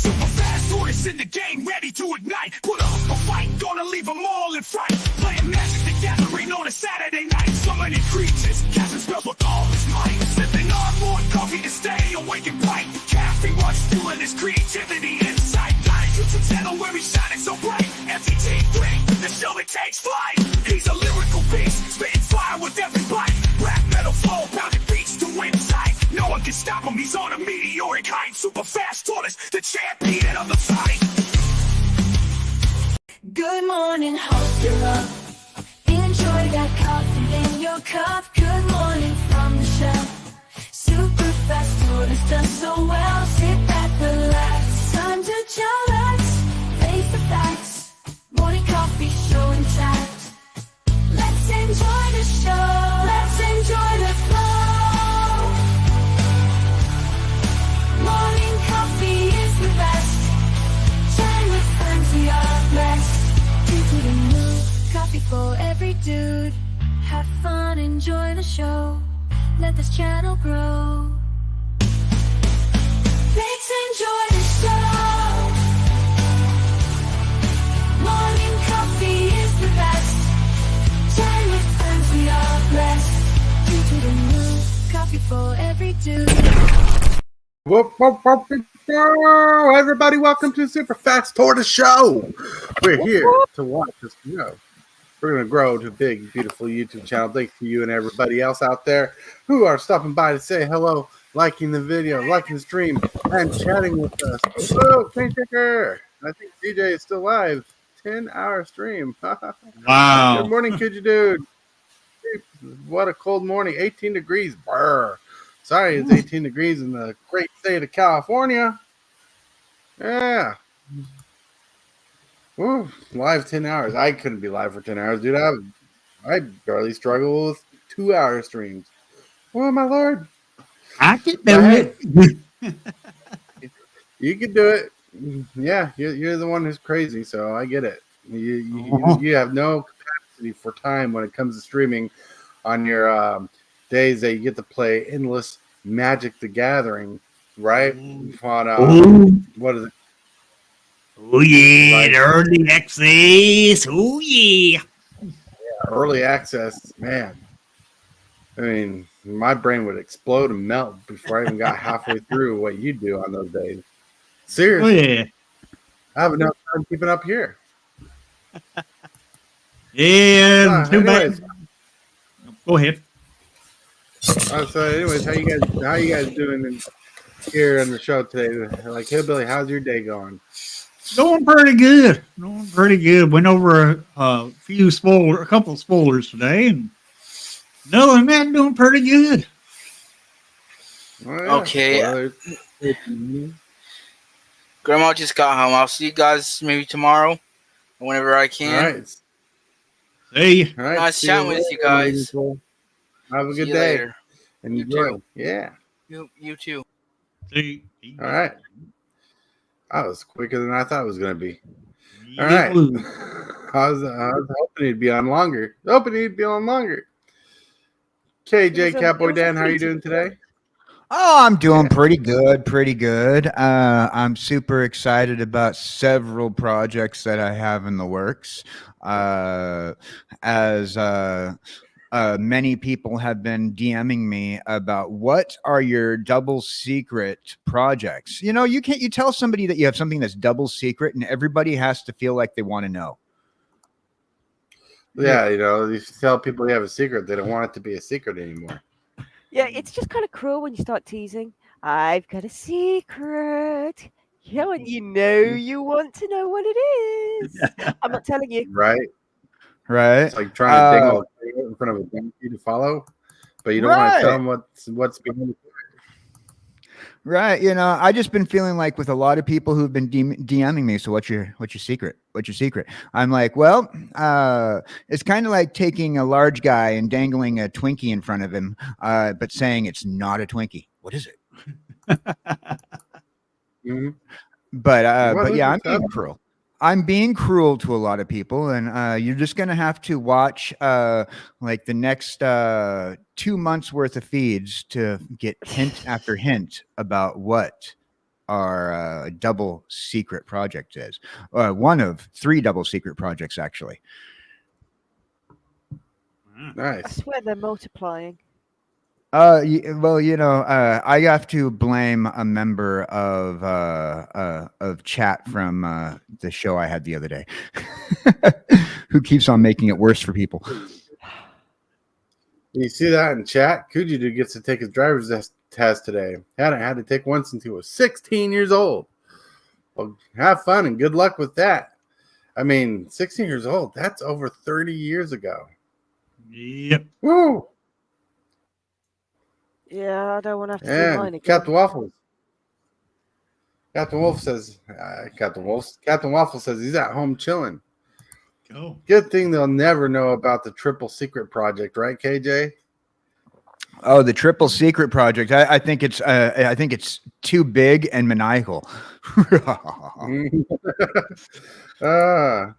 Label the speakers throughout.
Speaker 1: Super fast tortoise in the game, ready to ignite. Put up a fight, gonna leave them all in fright. Playing Magic the Gathering on a Saturday night. Summoning creatures, casting spells with all his might. Sipping on more coffee to stay awake and bright. Caffeine rush fueling his creativity inside. Got a YouTube channel where he's shining so bright. MTG, the show that takes flight. He's a lyrical beast, spitting fire with every bite. Rap metal flow, pounding beats to insight. No one can stop him, he's on a meteoric height. Super fast tortoise, the champion of the fight.
Speaker 2: Good morning, hope you're up. Enjoy that coffee in your cup. Good morning from the shelf. Super fast tortoise does so well. Sit back, relax, time to chillax. Face the facts, morning coffee show intact. Let's enjoy the show, let's enjoy the flow. Morning coffee is the best. Chatting with friends, we are blessed. Into the mood, coffee for every dude. Have fun, enjoy the show. Let this channel grow. Let's enjoy the show. Morning coffee is the best. Chatting with friends, we are blessed. Into the mood, coffee for every dude.
Speaker 3: Whoop, whoop, whoop, whoop, whoop. Everybody, welcome to Super Fast Tortoise Show. We're here to watch this show. We're going to grow to a big, beautiful YouTube channel. Thanks to you and everybody else out there who are stopping by to say hello, liking the video, liking the stream, and chatting with us. Oh, Kingmaker. I think DJ is still live. 10-hour stream.
Speaker 4: Wow.
Speaker 3: Good morning, kjcowboydan. What a cold morning. 18 degrees. Brr. Sorry, it's 18 degrees in the great state of California. Yeah. Ooh, live 10 hours. I couldn't be live for 10 hours, dude. I barely struggle with 2-hour streams. Oh, my Lord.
Speaker 4: I can do it.
Speaker 3: You can do it. Yeah, you're the one who's crazy, so I get it. You have no capacity for time when it comes to streaming on your days that you get to play endless Magic the Gathering, right? On what is it?
Speaker 4: Oh yeah, like, early access. Oh yeah.
Speaker 3: Early access, man. I mean, my brain would explode and melt before I even got halfway through what you do on those days. Seriously.
Speaker 4: Oh yeah.
Speaker 3: I have enough time keeping up here.
Speaker 4: Yeah.
Speaker 3: Anyways.
Speaker 4: Go ahead.
Speaker 3: So anyways, how you guys doing here on the show today? Like, Hillbilly, how's your day going?
Speaker 4: Going pretty good. Going pretty good. Went over a couple of spoilers today, and no, and man, doing pretty good.
Speaker 3: Oh, yeah.
Speaker 5: Okay. Grandma just got home. I'll see you guys maybe tomorrow, whenever I can.
Speaker 3: All right.
Speaker 4: See.
Speaker 3: All right.
Speaker 5: Nice chatting with you guys.
Speaker 3: Have a good day.
Speaker 5: Later.
Speaker 3: And
Speaker 5: you
Speaker 3: enjoy.
Speaker 5: too.
Speaker 3: Yeah.
Speaker 5: You too.
Speaker 4: See.
Speaker 3: All right. That was quicker than I thought it was going to be. All right. I was hoping he'd be on longer. kjcowboydan, how are you doing today?
Speaker 6: Oh, I'm doing pretty good. I'm super excited about several projects that I have in the works. Many people have been DMing me about what are your double secret projects. You know, you tell somebody that you have something that's double secret and everybody has to feel like they want to know.
Speaker 3: Yeah, you know, you tell people you have a secret, they don't want it to be a secret anymore.
Speaker 7: Yeah, it's just kind of cruel when you start teasing. I've got a secret. Yeah, and you want to know what it is. I'm not telling you.
Speaker 3: Right.
Speaker 6: Right.
Speaker 3: It's like trying to dingle in front of a donkey to follow, but you don't want to tell them what's behind the
Speaker 6: Right. You know, I just been feeling like with a lot of people who've been DMing me. So what's your secret? What's your secret? I'm like, well, it's kind of like taking a large guy and dangling a Twinkie in front of him, but saying it's not a Twinkie. What is it? But yeah, I'm being cruel. I'm being cruel to a lot of people, and you're just gonna have to watch like the next 2 months worth of feeds to get hint after hint about what our double secret project is. One of 3 double secret projects, actually.
Speaker 7: I
Speaker 3: Nice.
Speaker 7: swear they're multiplying.
Speaker 6: Well, I have to blame a member of chat from the show I had the other day, who keeps on making it worse for people.
Speaker 3: You see that in chat? kjcowboydan gets to take his driver's test today. Hadn't had to take one since he was 16 years old. Well, have fun and good luck with that. I mean, 16 years old, that's over 30 years ago.
Speaker 4: Yep.
Speaker 3: Woo!
Speaker 7: Yeah, I don't want to have to do mine
Speaker 3: And
Speaker 7: again.
Speaker 3: Captain Waffles. Captain Wolf says, Captain Waffle says he's at home chilling.
Speaker 4: Go.
Speaker 3: Good thing they'll never know about the triple secret project, right, KJ?
Speaker 6: Oh, the triple secret project. I think it's too big and maniacal.
Speaker 3: Ah,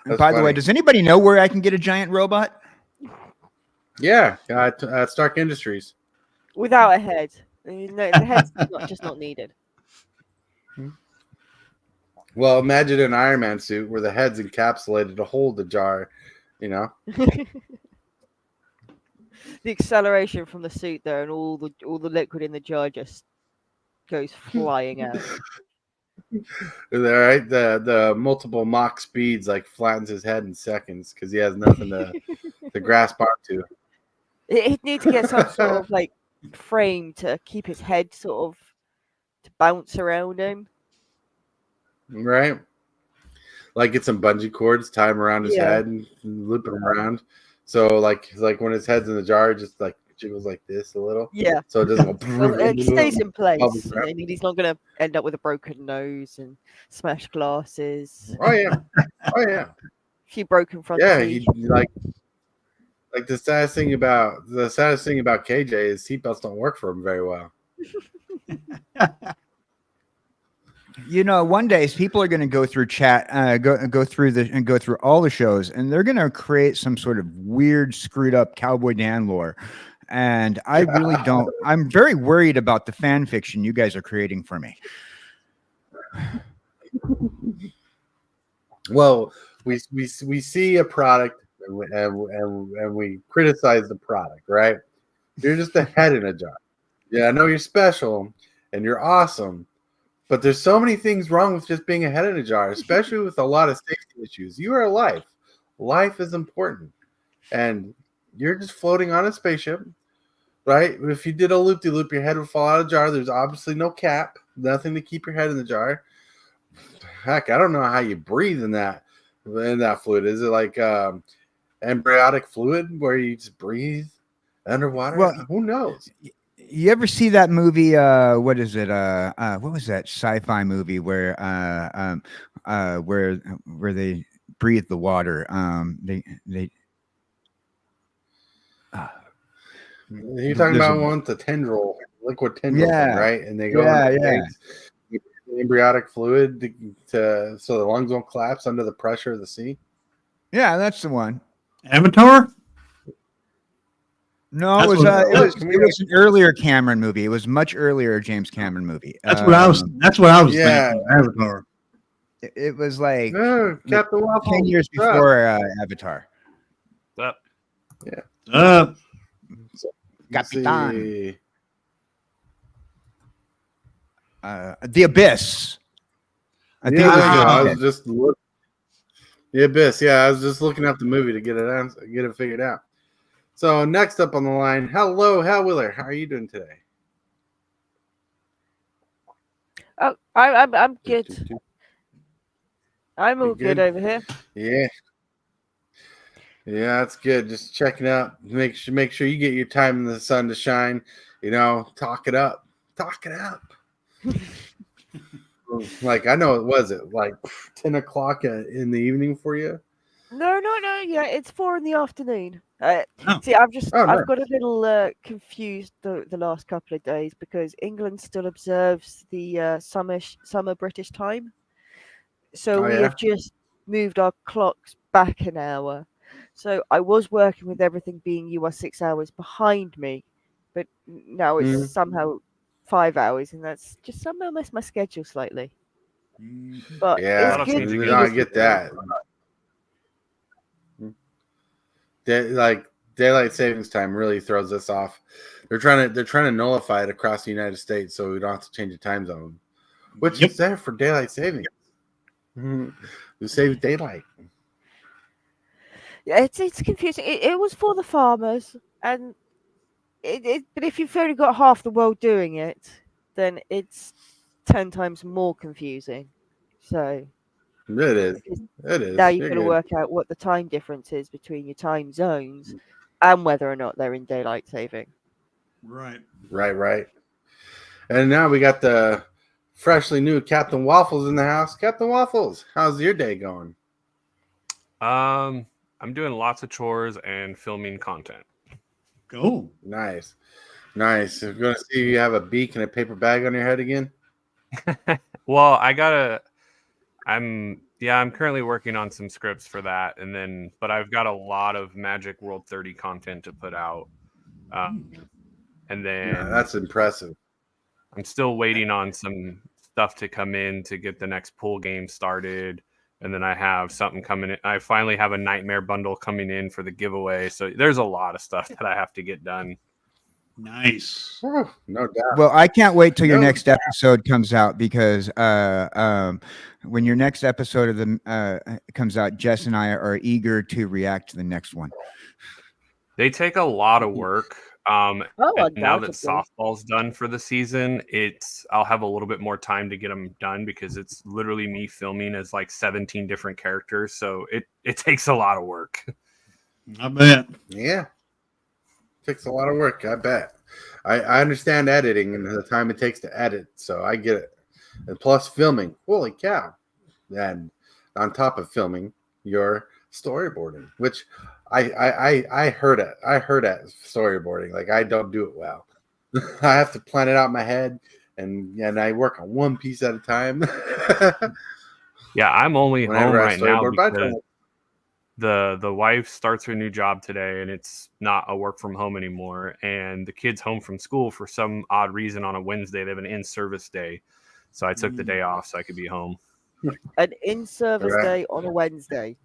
Speaker 6: And by the way, does anybody know where I can get a giant robot?
Speaker 3: yeah, at Stark Industries.
Speaker 7: Without a head. No, the head's not needed.
Speaker 3: Well, imagine an Iron Man suit where the head's encapsulated to hold the jar, you know.
Speaker 7: The acceleration from the suit there, and all the liquid in the jar just goes flying out.
Speaker 3: All right, the multiple Mach speeds like flattens his head in seconds because he has nothing to grasp onto.
Speaker 7: He'd need to get some sort of like frame to keep his head sort of to bounce around him.
Speaker 3: Right? Like get some bungee cords, tie him around his
Speaker 7: Yeah.
Speaker 3: head and loop him around. So like when his head's in the jar, it just like jiggles like this a little.
Speaker 7: Yeah.
Speaker 3: So it doesn't go
Speaker 7: Well, it stays in place.
Speaker 3: Bubbles
Speaker 7: I mean, he's not going to end up with a broken nose and smashed glasses,
Speaker 3: Oh yeah. Oh yeah.
Speaker 7: a few broken front
Speaker 3: Yeah,
Speaker 7: teeth.
Speaker 3: he like the saddest thing about KJ is seatbelts don't work for him very well.
Speaker 6: One day people are going to go through chat, go through all the shows, and they're going to create some sort of weird, screwed up Cowboy Dan lore. And I really don't. I'm very worried about the fan fiction you guys are creating for me.
Speaker 3: Well, we see a product and we criticize the product, right? You're just a head in a jar. Yeah, I know you're special and you're awesome, but there's so many things wrong with just being a head in a jar, especially with a lot of safety issues. You are alive. Life is important, and you're just floating on a spaceship, right? If you did a loop-de-loop, your head would fall out of the jar. There's obviously no cap, nothing to keep your head in the jar. Heck, I don't know how you breathe in that fluid. Is it like embryonic fluid where you just breathe underwater?
Speaker 6: Well,
Speaker 3: who knows?
Speaker 6: You ever see that movie? What is it? What was that sci-fi movie where they breathe the water?
Speaker 3: You're talking about one with the tendril, liquid tendril thing, right? And they go the embryonic fluid to so the lungs won't collapse under the pressure of the sea.
Speaker 6: Yeah, that's the one.
Speaker 4: Avatar?
Speaker 6: No,
Speaker 4: That's
Speaker 6: it was an earlier Cameron movie. It was much earlier James Cameron movie.
Speaker 4: That's what I was
Speaker 3: Yeah.
Speaker 4: thinking. Avatar.
Speaker 6: It was like
Speaker 3: No, Captain Waffle.
Speaker 6: 10 years before Avatar.
Speaker 8: Up.
Speaker 3: Let's
Speaker 6: Capitan.
Speaker 3: see.
Speaker 6: The Abyss. I think
Speaker 3: Yeah,
Speaker 6: it was
Speaker 3: there you go. I
Speaker 6: The
Speaker 3: was just the Abyss. Yeah, I was just looking up the movie to get it figured out. So next up on the line, hello, Hellwheeler. How are you doing today?
Speaker 7: Oh, I'm good. I'm all good over here.
Speaker 3: Yeah. Yeah, that's good. Just checking out. Make sure you get your time in the sun to shine. Talk it up. Talk it up. Like I know like 10 o'clock in the evening for you?
Speaker 7: No. Yeah, it's 4 in the afternoon. See,
Speaker 3: nice.
Speaker 7: I've got a little confused the last couple of days because England still observes the summer British time. So we have just moved our clocks back an hour. So I was working with everything being you are 6 hours behind me, but now it's somehow 5 hours, and that's just somehow messed my schedule slightly.
Speaker 4: Mhm.
Speaker 7: But
Speaker 3: Yeah,
Speaker 7: it's good.
Speaker 3: no, I get that. Daylight savings time really throws us off. They're trying to nullify it across the United States, so we don't have to change the time zone, which
Speaker 4: Yep.
Speaker 3: is there for daylight savings. We save daylight.
Speaker 7: Yeah, it's confusing. It was for the farmers, and but if you've only got half the world doing it, then it's 10 times more confusing. So
Speaker 3: It is.
Speaker 7: because
Speaker 3: It is.
Speaker 7: now you've
Speaker 3: You're
Speaker 7: got to
Speaker 3: good.
Speaker 7: work out what the time difference is between your time zones and whether or not they're in daylight saving.
Speaker 4: Right.
Speaker 3: Right. And now we got the freshly new Captain Waffles in the house. Captain Waffles, how's your day going?
Speaker 8: I'm doing lots of chores and filming content.
Speaker 4: Cool.
Speaker 3: Nice. We're going to see you have a beak and a paper bag on your head again.
Speaker 8: Well, I'm currently working on some scripts for that, but I've got a lot of Magic World 30 content to put out. And then
Speaker 3: Yeah, that's impressive.
Speaker 8: I'm still waiting on some stuff to come in to get the next pool game started. And then I have something coming in. I finally have a Nightmare bundle coming in for the giveaway. So there's a lot of stuff that I have to get done.
Speaker 4: Nice.
Speaker 3: Oh, no doubt.
Speaker 6: Well, I can't wait till your
Speaker 3: No
Speaker 6: next episode comes out, because when your next episode of the comes out, Jess and I are eager to react to the next one.
Speaker 8: They take a lot of work. And now that
Speaker 7: undoubtedly.
Speaker 8: softball's done for the season, I'll have a little bit more time to get them done, because it's literally me filming as like 17 different characters. So it takes a lot of work.
Speaker 4: I bet.
Speaker 3: Yeah. Takes a lot of work, I bet. I understand editing and the time it takes to edit, so I get it. And plus filming. Holy cow. And on top of filming, you're storyboarding, which I heard at storyboarding. Like, I don't do it well. I have to plan it out in my head, and I work on one piece at a time.
Speaker 8: Yeah, I'm only home right now because
Speaker 3: but
Speaker 8: the wife starts her new job today, and it's not a work from home anymore. And the kid's home from school for some odd reason on a Wednesday. They have an in-service day, so I took the day off so I could be home.
Speaker 7: An in-service
Speaker 3: Right.
Speaker 7: day on a Wednesday.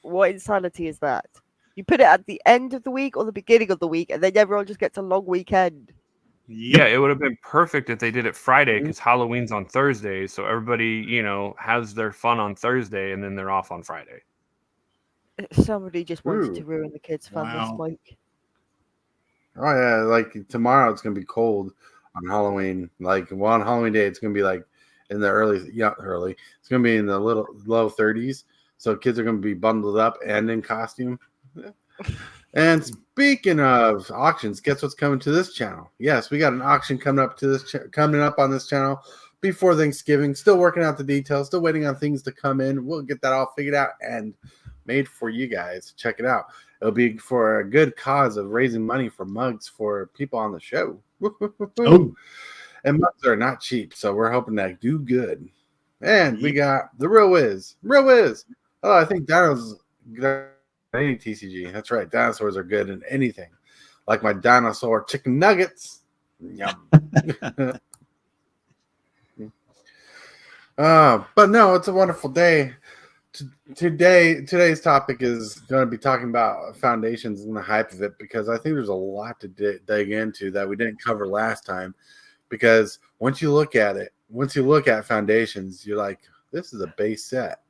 Speaker 7: What insanity is that? You put it at the end of the week or the beginning of the week, and then everyone just gets a long weekend.
Speaker 8: Yeah, it would have been perfect if they did it Friday, because Halloween's on Thursday, so everybody, has their fun on Thursday, and then they're off on Friday.
Speaker 7: Somebody just wanted to
Speaker 3: Ooh.
Speaker 7: ruin the kids' fun this
Speaker 4: Wow.
Speaker 7: week.
Speaker 3: Oh yeah, like tomorrow it's gonna be cold on Halloween. Like on Halloween day, it's gonna be like in the early. It's gonna be in the low 30s. So kids are gonna be bundled up and in costume. And speaking of auctions, guess what's coming to this channel? Yes, we got an auction coming up on this channel before Thanksgiving. Still working out the details. Still waiting on things to come in. We'll get that all figured out and made for you guys. Check it out. It'll be for a good cause of raising money for mugs for people on the show.
Speaker 4: Oh.
Speaker 3: And mugs are not cheap, so we're hoping to do good. And we got the Real Wiz. Oh, I think Dino's good at any TCG. That's right. Dinosaurs are good in anything. Like my dinosaur chicken nuggets. Yum. But no, it's a wonderful day. Today's topic is going to be talking about Foundations and the hype of it, because I think there's a lot to dig into that we didn't cover last time. Because once you look at Foundations, you're like, this is a base set.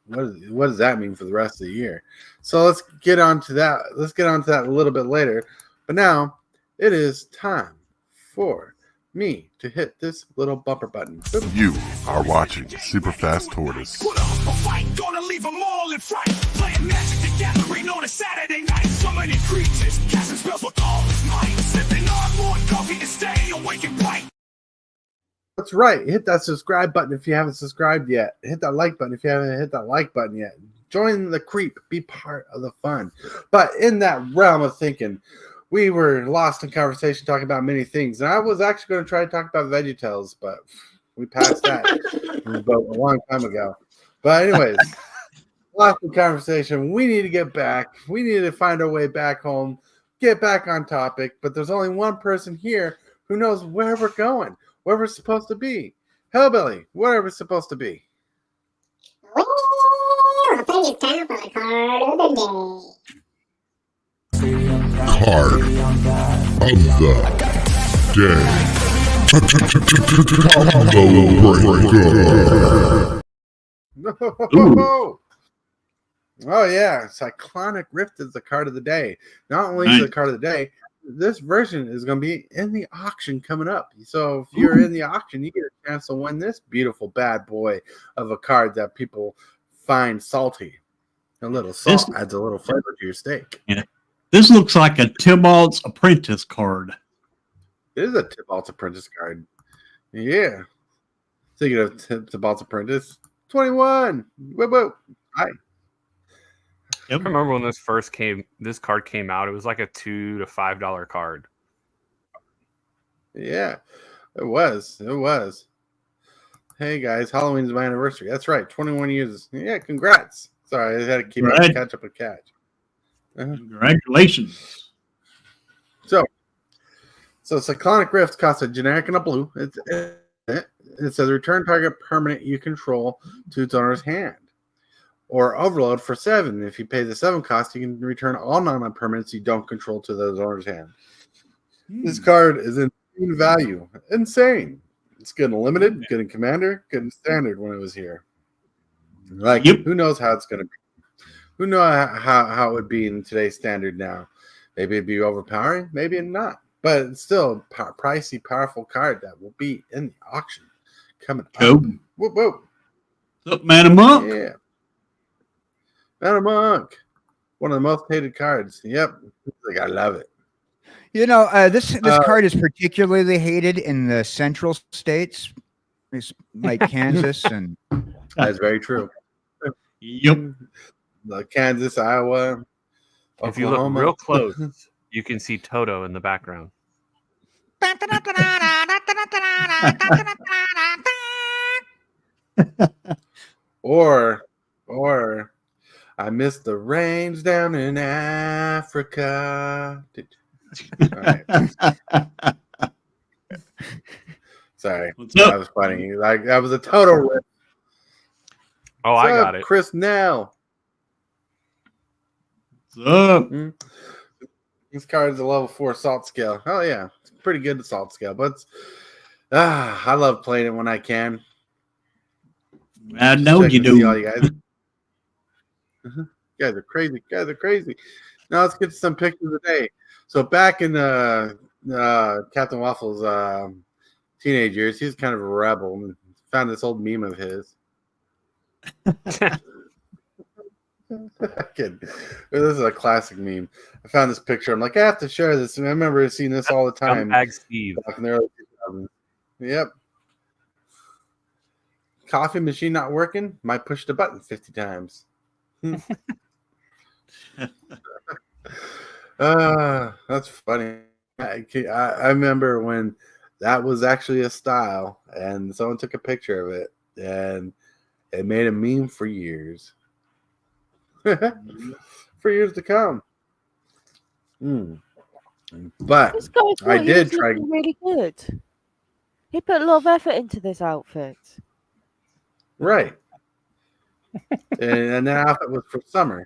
Speaker 3: What does that mean for the rest of the year? So let's get on to that. Let's get on to that a little bit later. But now it is time for me to hit this little bumper button.
Speaker 9: You are watching Super Fast Tortoise.
Speaker 1: Put up a fight, gonna leave them all in fright. Playing Magic the Gathering on a Saturday night. Summoning creatures, casting spells with all his might. Sipping on more coffee to stay awake and bright.
Speaker 3: That's right. Hit that subscribe button if you haven't subscribed yet. Hit that like button if you haven't hit that like button yet. Join the creep. Be part of the fun. But in that realm of thinking, we were lost in conversation talking about many things. And I was actually going to try to talk about VeggieTales, but we passed that about a long time ago. But anyways, lost in conversation. We need to get back. We need to find our way back home, get back on topic. But there's only one person here Who knows where we're going? Where we're supposed to be? Hellbilly, where are we supposed to be?
Speaker 10: Well, I think it's time for the card of the
Speaker 9: Card of the day.
Speaker 3: Oh yeah, Cyclonic Rift is the card of the day. Not only is it the card of the day, this version is going to be in the auction coming up. So if you're in the auction, you get a chance to win this beautiful bad boy of a card that people find salty. A little salt adds a little flavor to your steak.
Speaker 4: Yeah. This looks like a Tibalts apprentice card.
Speaker 3: It is a Tibalts apprentice card. Yeah. Thinking of Tibalts apprentice. 21. Whoop, whoop. Hi.
Speaker 8: Yep. I remember when this card came out, it was like a $2 to $5 card.
Speaker 3: Yeah, it was. It was. Hey guys, Halloween is my anniversary. That's right, 21 years. Yeah, congrats. Sorry, I had to keep up, catch up and catch.
Speaker 4: Congratulations.
Speaker 3: So Cyclonic Rift costs a generic and a blue. It says return target permanent you control to its owner's hand. Or overload for 7. If you pay the 7 cost, you can return all non-permanents you don't control to the owner's hand. This card is insane value. Insane. It's good in limited, good in commander, good in standard when it was here. Like, who knows how it's going to be? Who knows how it would be in today's standard now? Maybe it'd be overpowering, maybe not. But it's still a pricey, powerful card that will be in the auction coming up. Whoop, whoop.
Speaker 4: What's up, Man Monk?
Speaker 3: Yeah. Man Monk. One of the most hated cards. Yep. Like, I love it.
Speaker 6: You know, this card is particularly hated in the central states, like Kansas and.
Speaker 3: That's very true.
Speaker 4: Yep.
Speaker 3: Like Kansas, Iowa.
Speaker 8: If you look real close, you can see Toto in the background.
Speaker 3: or I missed the rains down in Africa. All right. Sorry, that was funny. Like that was a total rip.
Speaker 8: Oh, I got it.
Speaker 3: Chris Nell.
Speaker 4: What's up?
Speaker 3: This card is a level 4 salt scale. Oh yeah, it's pretty good at salt scale, but I love playing it when I can.
Speaker 4: I know you do.
Speaker 3: All you guys. You guys are crazy. Guys are crazy. Now let's get to some pictures of the day. So back in Captain Waffles' teenage years, he was kind of a rebel and found this old meme of his. This is a classic meme. I found this picture. I'm like, I have to share this. And I remember seeing this all the time.
Speaker 8: Steve.
Speaker 3: Back in the early 2000s. Yep. Coffee machine not working? Might push the button 50 times. That's funny. I remember when that was actually a style, and someone took a picture of it, and it made a meme for years. For years to come. But I did try.
Speaker 7: Really good. He put a lot of effort into this outfit.
Speaker 3: Right. And that outfit was for summer.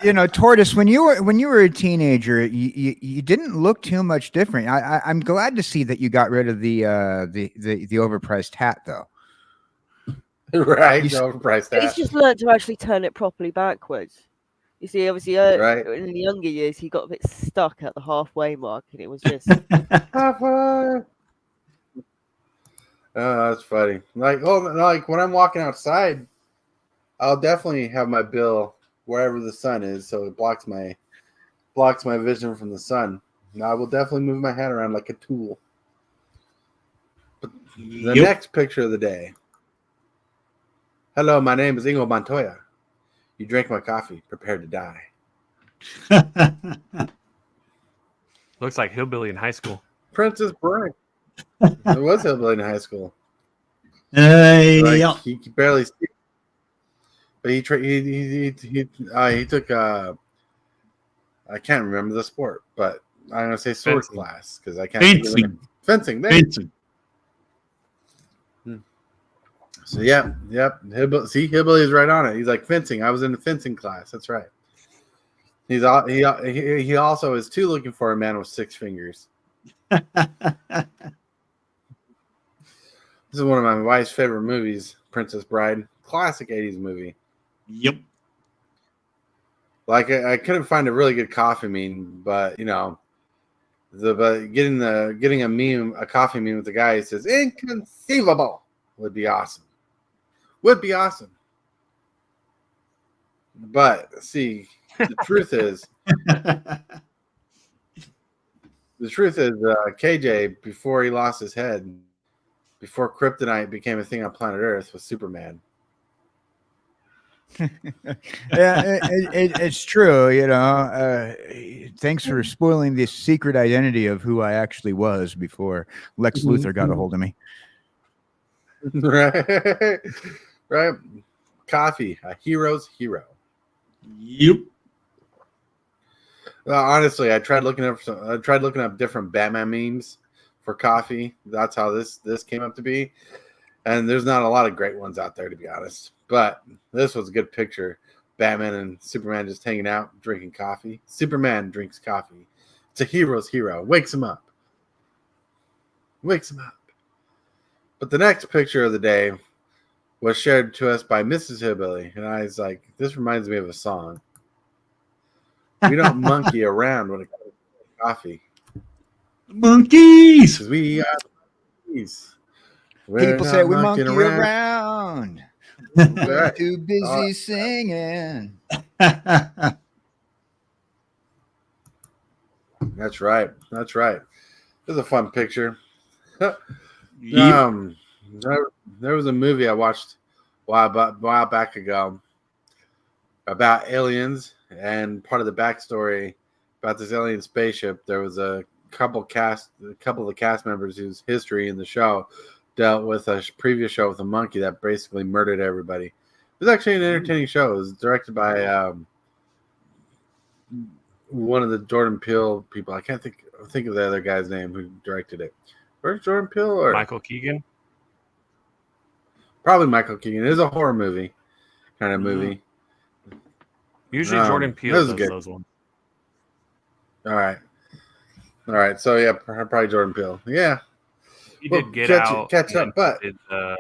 Speaker 6: You know, Tortoise, when you were a teenager, you didn't look too much different. I'm glad to see that you got rid of the overpriced hat, though.
Speaker 3: Right, overpriced hat.
Speaker 7: He's just learned to actually turn it properly backwards. You see, obviously, in the younger years, he got a bit stuck at the halfway mark, and it was just
Speaker 3: halfway. Oh, that's funny. Like when I'm walking outside, I'll definitely have my bill wherever the sun is, so it blocks my vision from the sun. And I will definitely move my hat around like a tool. But the next picture of the day. Hello, my name is Ingo Montoya. You drank my coffee, prepared to die.
Speaker 8: Looks like Hillbilly in high school.
Speaker 3: Princess Bride. It was Hillbilly in high school.
Speaker 4: Yeah.
Speaker 3: He could barely see. But he took I can't remember the sport, but I'm gonna say sword
Speaker 8: Fencing.
Speaker 3: class because I can't think of it. Fencing. There.
Speaker 4: Fencing.
Speaker 3: So yep. See, Hillbilly is right on it. He's like fencing. I was in the fencing class. That's right. He also is too looking for a man with 6 fingers. This is one of my wife's favorite movies, Princess Bride. Classic 80s movie.
Speaker 4: Yep.
Speaker 3: Like I couldn't find a really good coffee meme, but you know, getting a coffee meme with the guy who says inconceivable would be awesome. Would be awesome. But see, the truth is KJ, before he lost his head, before kryptonite became a thing on planet Earth, was Superman.
Speaker 6: Yeah, it's true. You know, thanks for spoiling this secret identity of who I actually was before Lex Luthor got a hold of me.
Speaker 3: Right. Coffee, a hero's hero.
Speaker 4: Yep.
Speaker 3: Well, honestly, I tried looking up different Batman memes for coffee. That's how this came up to be. And there's not a lot of great ones out there, to be honest. But this was a good picture. Batman and Superman just hanging out, drinking coffee. Superman drinks coffee. It's a hero's hero. Wakes him up. But the next picture of the day was shared to us by Mrs. Hillbilly. And I was like, this reminds me of a song. We don't monkey around when it comes to coffee.
Speaker 4: Monkeys!
Speaker 3: Because we are monkeys.
Speaker 6: People say we monkey
Speaker 3: monkeying
Speaker 6: around. We're too busy singing.
Speaker 3: That's right. This is a fun picture.
Speaker 4: Yep.
Speaker 3: There was a movie I watched a while back ago about aliens, and part of the backstory about this alien spaceship, there was a couple of the cast members whose history in the show dealt with a previous show with a monkey that basically murdered everybody. It was actually an entertaining show. It was directed by one of the Jordan Peele people. I can't think of the other guy's name who directed it. Where's Jordan Peele? Or
Speaker 8: Michael Keegan?
Speaker 3: Probably Michael Keegan. It is a horror movie kind of movie.
Speaker 8: Usually Jordan Peele does those ones.
Speaker 3: All right. So yeah, probably Jordan Peele. Yeah.
Speaker 8: He did catch
Speaker 3: up, but
Speaker 8: did the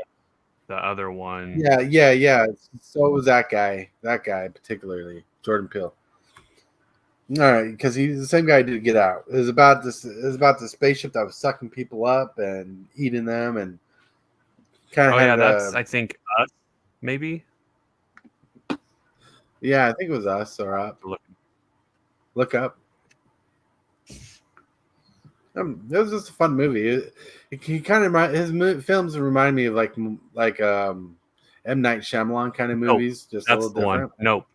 Speaker 8: other one.
Speaker 3: Yeah. So was that guy particularly, Jordan Peele. All right, because he's the same guy who did Get Out. It was about the spaceship that was sucking people up and eating them, and kind of.
Speaker 8: That's I think Us, maybe.
Speaker 3: Yeah, I think it was Us or Up. Look Up. It was just a fun movie. He kind of his films remind me of like M. Night Shyamalan kind of movies.
Speaker 8: Nope.
Speaker 3: Just
Speaker 8: That's
Speaker 3: a little
Speaker 8: the
Speaker 3: different.
Speaker 8: one. Nope.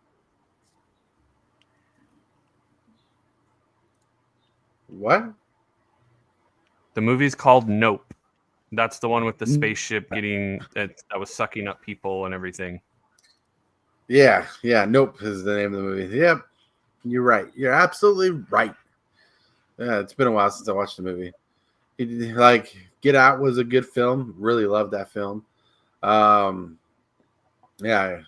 Speaker 3: What?
Speaker 8: The movie's called Nope. That's the one with the spaceship that was sucking up people and everything.
Speaker 3: Yeah. Nope is the name of the movie. Yep, you're right. You're absolutely right. Yeah, it's been a while since I watched the movie. Get Out was a good film. Really loved that film. Yeah,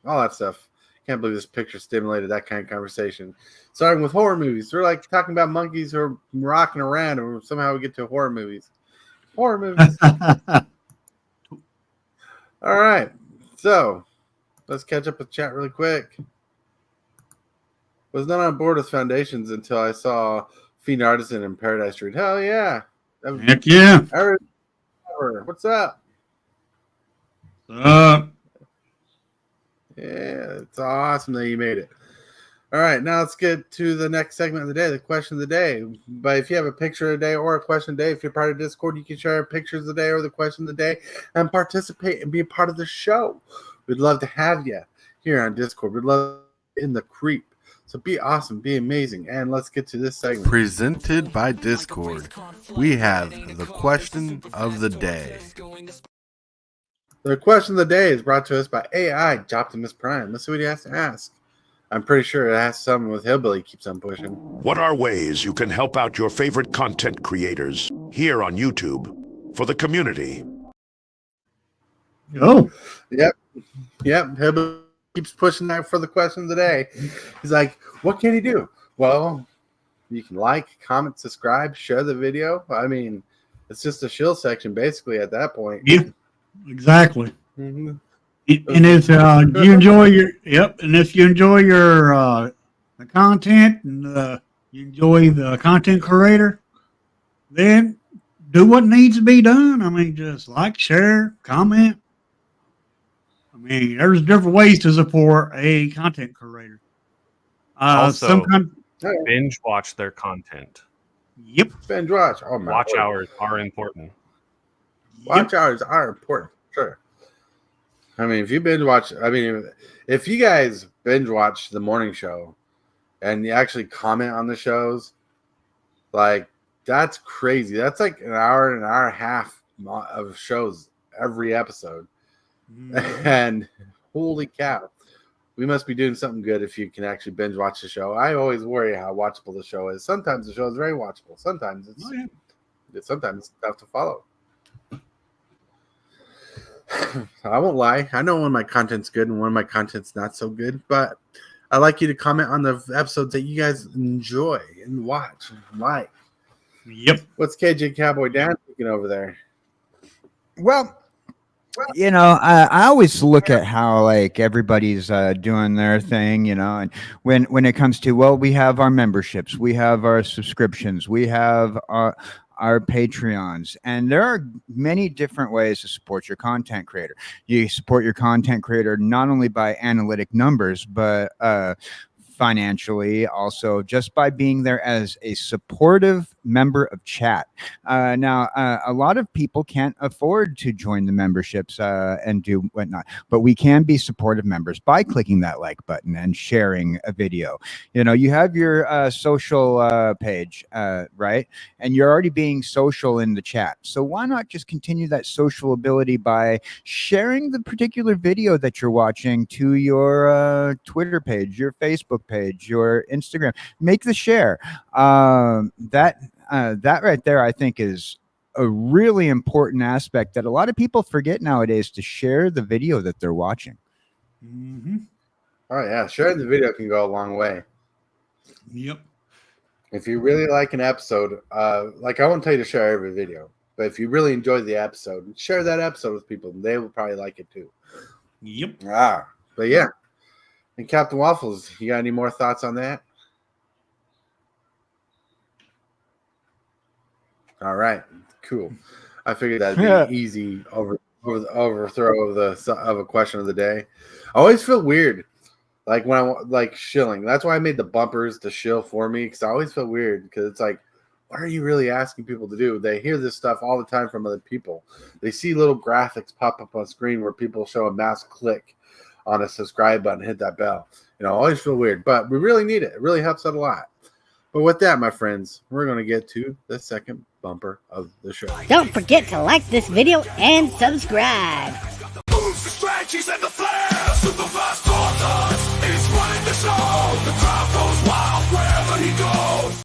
Speaker 3: all that stuff. Can't believe this picture stimulated that kind of conversation. Starting with horror movies. We're like talking about monkeys who are rocking around, and somehow we get to horror movies. All right. So let's catch up with chat really quick. Was not on board with Foundations until I saw Fiend Artisan in Paradise Street. Hell yeah.
Speaker 4: Heck yeah.
Speaker 3: What's up? Yeah, it's awesome that you made it. All right, now let's get to the next segment of the day, the question of the day. But if you have a picture of the day or a question of the day, if you're part of Discord, you can share pictures of the day or the question of the day and participate and be a part of the show. We'd love to have you here on Discord. We'd love in the creep. So be awesome, be amazing, and let's get to this segment.
Speaker 9: Presented by Discord, we have the question of the day.
Speaker 3: The question of the day is brought to us by AI Optimus Prime. Let's see what he has to ask. I'm pretty sure it has something with Hillbilly keeps on pushing.
Speaker 11: What are ways you can help out your favorite content creators here on YouTube for the community?
Speaker 4: Oh,
Speaker 3: Yep. Hillbilly keeps pushing that for the question today. He's like, what can he do? Well, you can like, comment, subscribe, share the video. I mean, it's just a shill section basically at that point.
Speaker 4: yeah, exactly.
Speaker 3: Mm-hmm.
Speaker 4: And if you enjoy your the content and you enjoy the content creator, then do what needs to be done. I mean, just like, share, comment. I mean, there's different ways to support a content creator.
Speaker 8: Also, binge watch their content.
Speaker 4: Yep.
Speaker 3: Binge watch. Oh my
Speaker 8: watch
Speaker 3: Lord.
Speaker 8: hours are important.
Speaker 3: Watch hours are important. Sure. I mean, if you binge watch, if you guys binge watch the morning show and you actually comment on the shows, like, that's crazy. That's like an hour and a half of shows every episode. And holy cow, we must be doing something good if you can actually binge watch the show. I always worry how watchable the show is. Sometimes the show is very watchable. Sometimes it's tough to follow. I won't lie. I know when my content's good and when my content's not so good, but I'd like you to comment on the episodes that you guys enjoy and watch and like.
Speaker 4: Yep.
Speaker 3: What's KJ Cowboy Dan thinking over there?
Speaker 6: Well, you know, I always look at how like everybody's doing their thing, you know, and when it comes to, well, we have our memberships, we have our subscriptions, we have our Patreons, and there are many different ways to support your content creator. You support your content creator not only by analytic numbers, but financially, also just by being there as a supportive member of chat. Now, a lot of people can't afford to join the memberships and do whatnot, but we can be supportive members by clicking that like button and sharing a video. You know, you have your social page, right? And you're already being social in the chat. So why not just continue that social ability by sharing the particular video that you're watching to your Twitter page, your Facebook page, your Instagram? Make the share. That right there, I think, is a really important aspect that a lot of people forget nowadays, to share the video that they're watching.
Speaker 4: Mm-hmm.
Speaker 3: Oh yeah, sharing the video can go a long way.
Speaker 4: Yep.
Speaker 3: If you really like an episode, like, I won't tell you to share every video, but if you really enjoy the episode, share that episode with people, and they will probably like it too.
Speaker 4: Yep.
Speaker 3: But yeah. And Captain Waffles, you got any more thoughts on that? All right, cool. I figured that'd be easy overthrow of a question of the day. I always feel weird, like when I like shilling. That's why I made the bumpers to shill for me, because I always feel weird, because it's like, what are you really asking people to do? They hear this stuff all the time from other people. They see little graphics pop up on screen where people show a mouse click on a subscribe button, hit that bell. You know, I always feel weird, but we really need it. It really helps out a lot. But with that, my friends, we're going to get to the second bumper of the show.
Speaker 10: Don't forget to like this video and subscribe.
Speaker 1: Moves, the strategies, and the flair. Super fast tortoise is running the show. The crowd goes wild wherever he goes.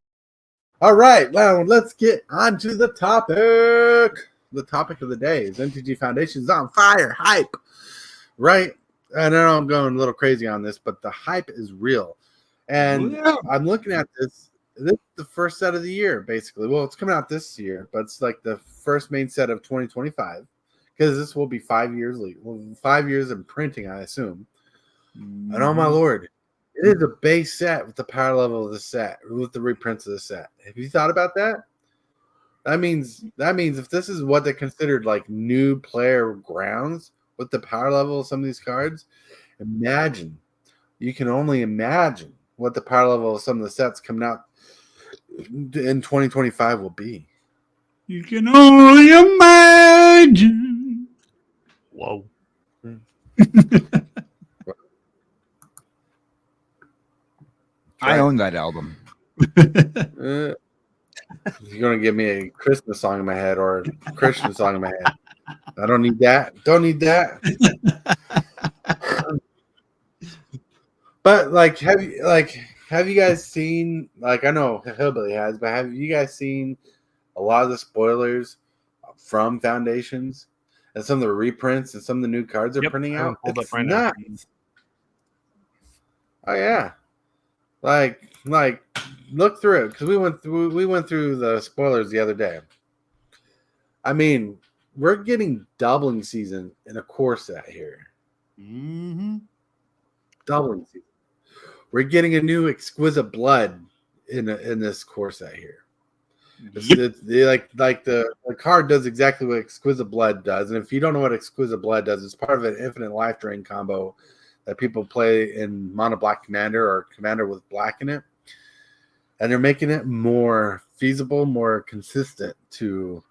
Speaker 3: All right, well, let's get on to the topic. The topic of the day is MTG Foundations on fire. Hype, right? I know I'm going a little crazy on this, but the hype is real. And I'm looking at this. This is the first set of the year, basically. Well, it's coming out this year, but it's like the first main set of 2025, because this will be 5 years legal. Well, 5 years in printing, I assume. And oh my Lord, it is a base set with the power level of the set, with the reprints of the set. Have you thought about that? That means if this is what they considered like new player grounds with the power level of some of these cards, you can only imagine what the power level of some of the sets coming out in 2025 will be.
Speaker 4: You can only imagine.
Speaker 8: Whoa.
Speaker 6: I own that album.
Speaker 3: You're going to give me a Christmas song in my head or a Christian song in my head. I don't need that. Don't need that. But have you guys seen, like, I know Hillbilly has, but have you guys seen a lot of the spoilers from Foundations and some of the reprints and some of the new cards they're printing out? It's nuts. Oh yeah, like look through it, because we went through the spoilers the other day. I mean, we're getting doubling season in a core set here.
Speaker 4: Mm-hmm.
Speaker 3: Doubling season. We're getting a new Exquisite Blood in this core set here. The card does exactly what Exquisite Blood does, and if you don't know what Exquisite Blood does, it's part of an infinite life drain combo that people play in mono black commander or commander with black in it, and they're making it more feasible, more consistent to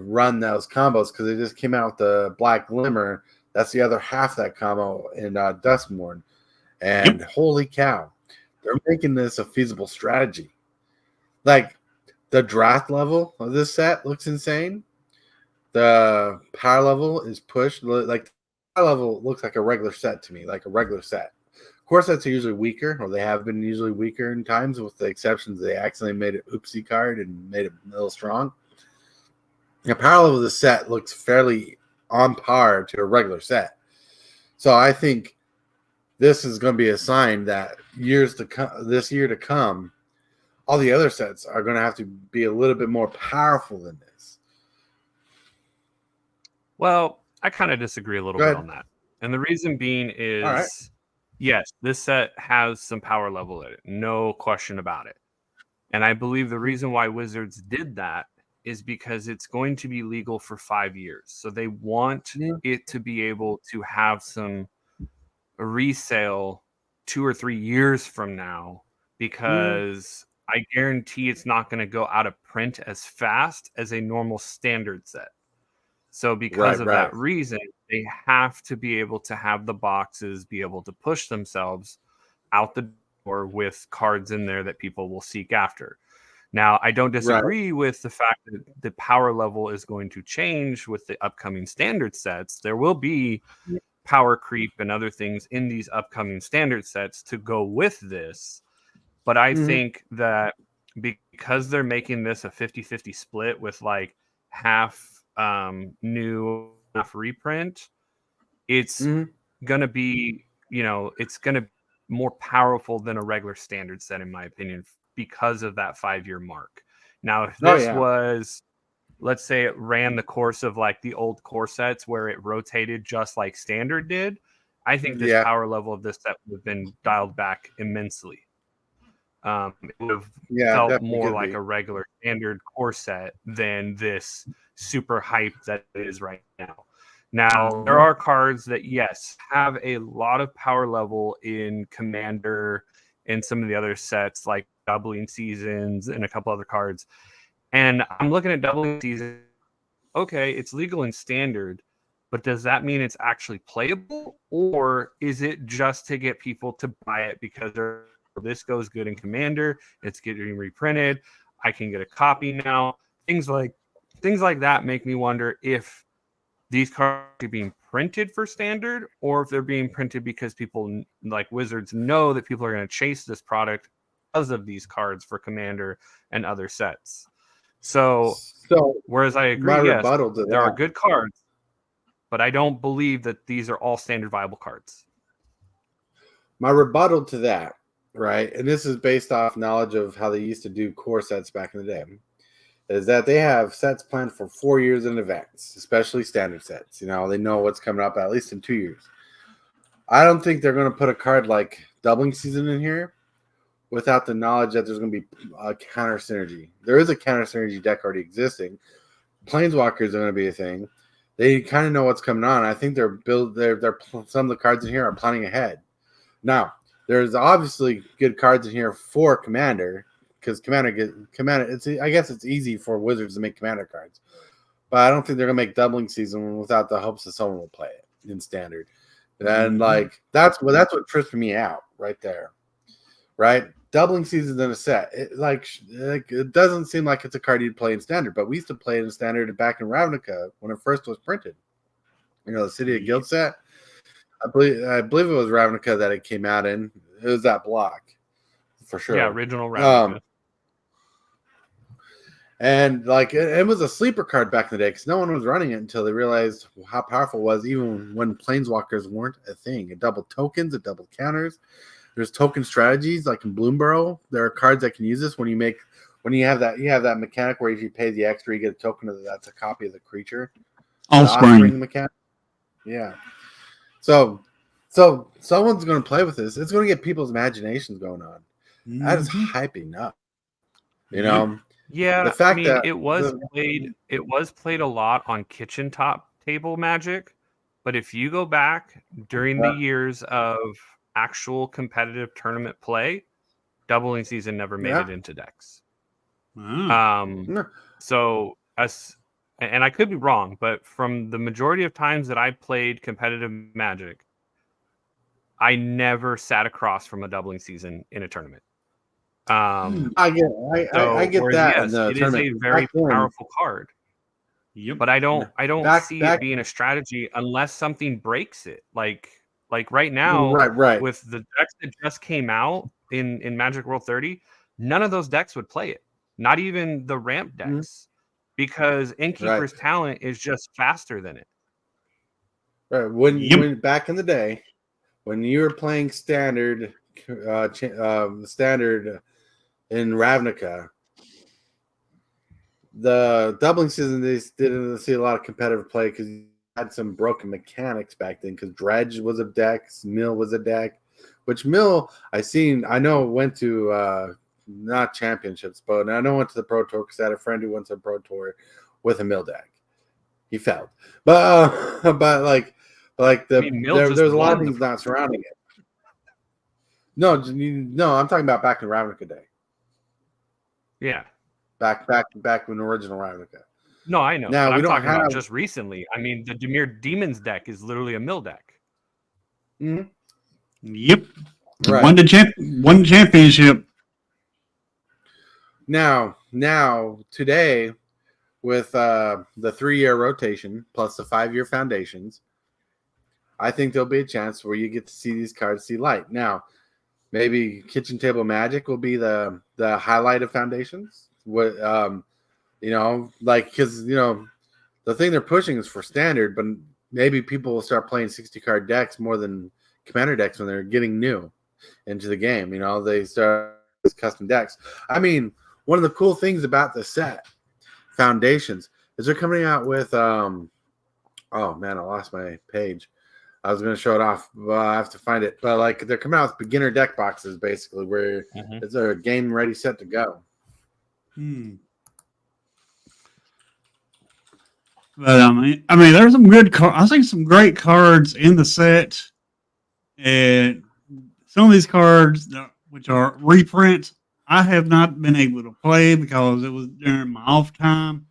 Speaker 3: run those combos, because they just came out with the Black Glimmer. That's the other half of that combo in Duskmourn, and holy cow, they're making this a feasible strategy. Like, the draft level of this set looks insane. The power level is pushed. Like, the power level looks like a regular set to me, like a regular set. Core sets are usually weaker, or they have been usually weaker in times, with the exceptions they accidentally made it oopsie card and made it a little strong. The power level of the set looks fairly on par to a regular set. So I think this is going to be a sign that this year to come, all the other sets are going to have to be a little bit more powerful than this.
Speaker 8: Well, I kind of disagree a little bit on that. And the reason being is, yes, this set has some power level in it. No question about it. And I believe the reason why Wizards did that is because it's going to be legal for 5 years. So they want it to be able to have some resale 2 or 3 years from now, because I guarantee it's not going to go out of print as fast as a normal standard set. So because of that reason, they have to be able to have the boxes be able to push themselves out the door with cards in there that people will seek after. Now, I don't disagree with the fact that the power level is going to change with the upcoming standard sets. There will be power creep and other things in these upcoming standard sets to go with this. But I think that because they're making this a 50-50 split with like half new, half reprint, it's going to be, it's going to be more powerful than a regular standard set, in my opinion, because of that 5-year mark. Now, if this was, let's say it ran the course of like the old core sets where it rotated just like standard did, I think this power level of this set would have been dialed back immensely. It would have felt more like a regular standard core set than this super hype that it is right now. Now, there are cards that, yes, have a lot of power level in Commander and some of the other sets, like Doubling Seasons and a couple other cards. And I'm looking at Doubling Season. Okay, it's legal in Standard, but does that mean it's actually playable? Or is it just to get people to buy it because this goes good in Commander, it's getting reprinted, I can get a copy now? Things like that make me wonder if these cards are being printed for Standard, or if they're being printed because people like Wizards know that people are going to chase this product because of these cards for Commander and other sets. So whereas I agree, yes, there are good cards, but I don't believe that these are all standard viable cards.
Speaker 3: My rebuttal to that, right, and this is based off knowledge of how they used to do core sets back in the day, is that they have sets planned for 4 years in advance, especially standard sets. They know what's coming up at least in 2 years. I don't think they're going to put a card like Doubling Season in here without the knowledge that there's going to be a counter synergy. There is a counter synergy deck already existing. Planeswalkers are going to be a thing. They kind of know what's coming on. I think they're some of the cards in here are planning ahead. Now, there's obviously good cards in here for Commander, because Commander. I guess it's easy for Wizards to make Commander cards, but I don't think they're gonna make Doubling Season without the hopes that someone will play it in Standard. And that's what trips me out right there, right? Doubling Season in a set, it doesn't seem like it's a card you'd play in Standard, but we used to play it in Standard back in Ravnica when it first was printed. The City of Guild set. I believe it was Ravnica that it came out in. It was that block for sure.
Speaker 8: Yeah, original Ravnica.
Speaker 3: And like it was a sleeper card back in the day because no one was running it until they realized how powerful it was, even when planeswalkers weren't a thing. It doubled tokens, it doubled counters. There's token strategies like in Bloomborough. There are cards that can use this when you have that mechanic where if you pay the extra, you get a token that's a copy of the creature.
Speaker 4: Offspring
Speaker 3: mechanic. Yeah. So someone's going to play with this. It's going to get people's imaginations going on. That is hyping up. You know.
Speaker 8: Yeah,
Speaker 3: the fact that
Speaker 8: it was played a lot on kitchen top table Magic, but if you go back during the years of actual competitive tournament play, doubling season never made it into decks. So and I could be wrong, but from the majority of times that I played competitive Magic, I never sat across from a doubling season in a tournament.
Speaker 3: I get that.
Speaker 8: Yes, it is a very powerful card.
Speaker 4: Yep.
Speaker 8: But I don't see it being a strategy unless something breaks it. Like right now, with the decks that just came out in Magic World 30, none of those decks would play it. Not even the ramp decks, because Innkeeper's talent is just faster than it.
Speaker 3: Right. When back in the day, when you were playing standard in Ravnica, the doubling season they didn't see a lot of competitive play because you had some broken mechanics back then. Because Dredge was a deck, Mill was a deck, which Mill I know went to not championships, but I know went to the Pro Tour because I had a friend who went to the Pro Tour with a Mill deck. He failed, but there's a lot of things not surrounding it. No, I'm talking about back in Ravnica day.
Speaker 8: Yeah.
Speaker 3: Back when original Ravnica.
Speaker 8: No, I know.
Speaker 3: Now,
Speaker 8: I'm talking about just recently. I mean, the Dimir Demons deck is literally a mill deck.
Speaker 3: Mm-hmm.
Speaker 4: Yep. Won the championship.
Speaker 3: Now, today, with the 3-year rotation plus the 5-year foundations, I think there'll be a chance where you get to see these cards see light. Now, maybe Kitchen Table Magic will be the highlight of foundations. What because the thing they're pushing is for standard, but maybe people will start playing 60-card decks more than commander decks when they're getting new into the game. They start custom decks. I mean, one of the cool things about the set Foundations is they're coming out with oh man, I lost my page. I was going to show it off, but I have to find it. But they're coming out with beginner deck boxes, basically, where it's a game ready, set to go.
Speaker 4: But I mean, there's some good cards. I think some great cards in the set, and some of these cards, which are reprints, I have not been able to play because it was during my off time.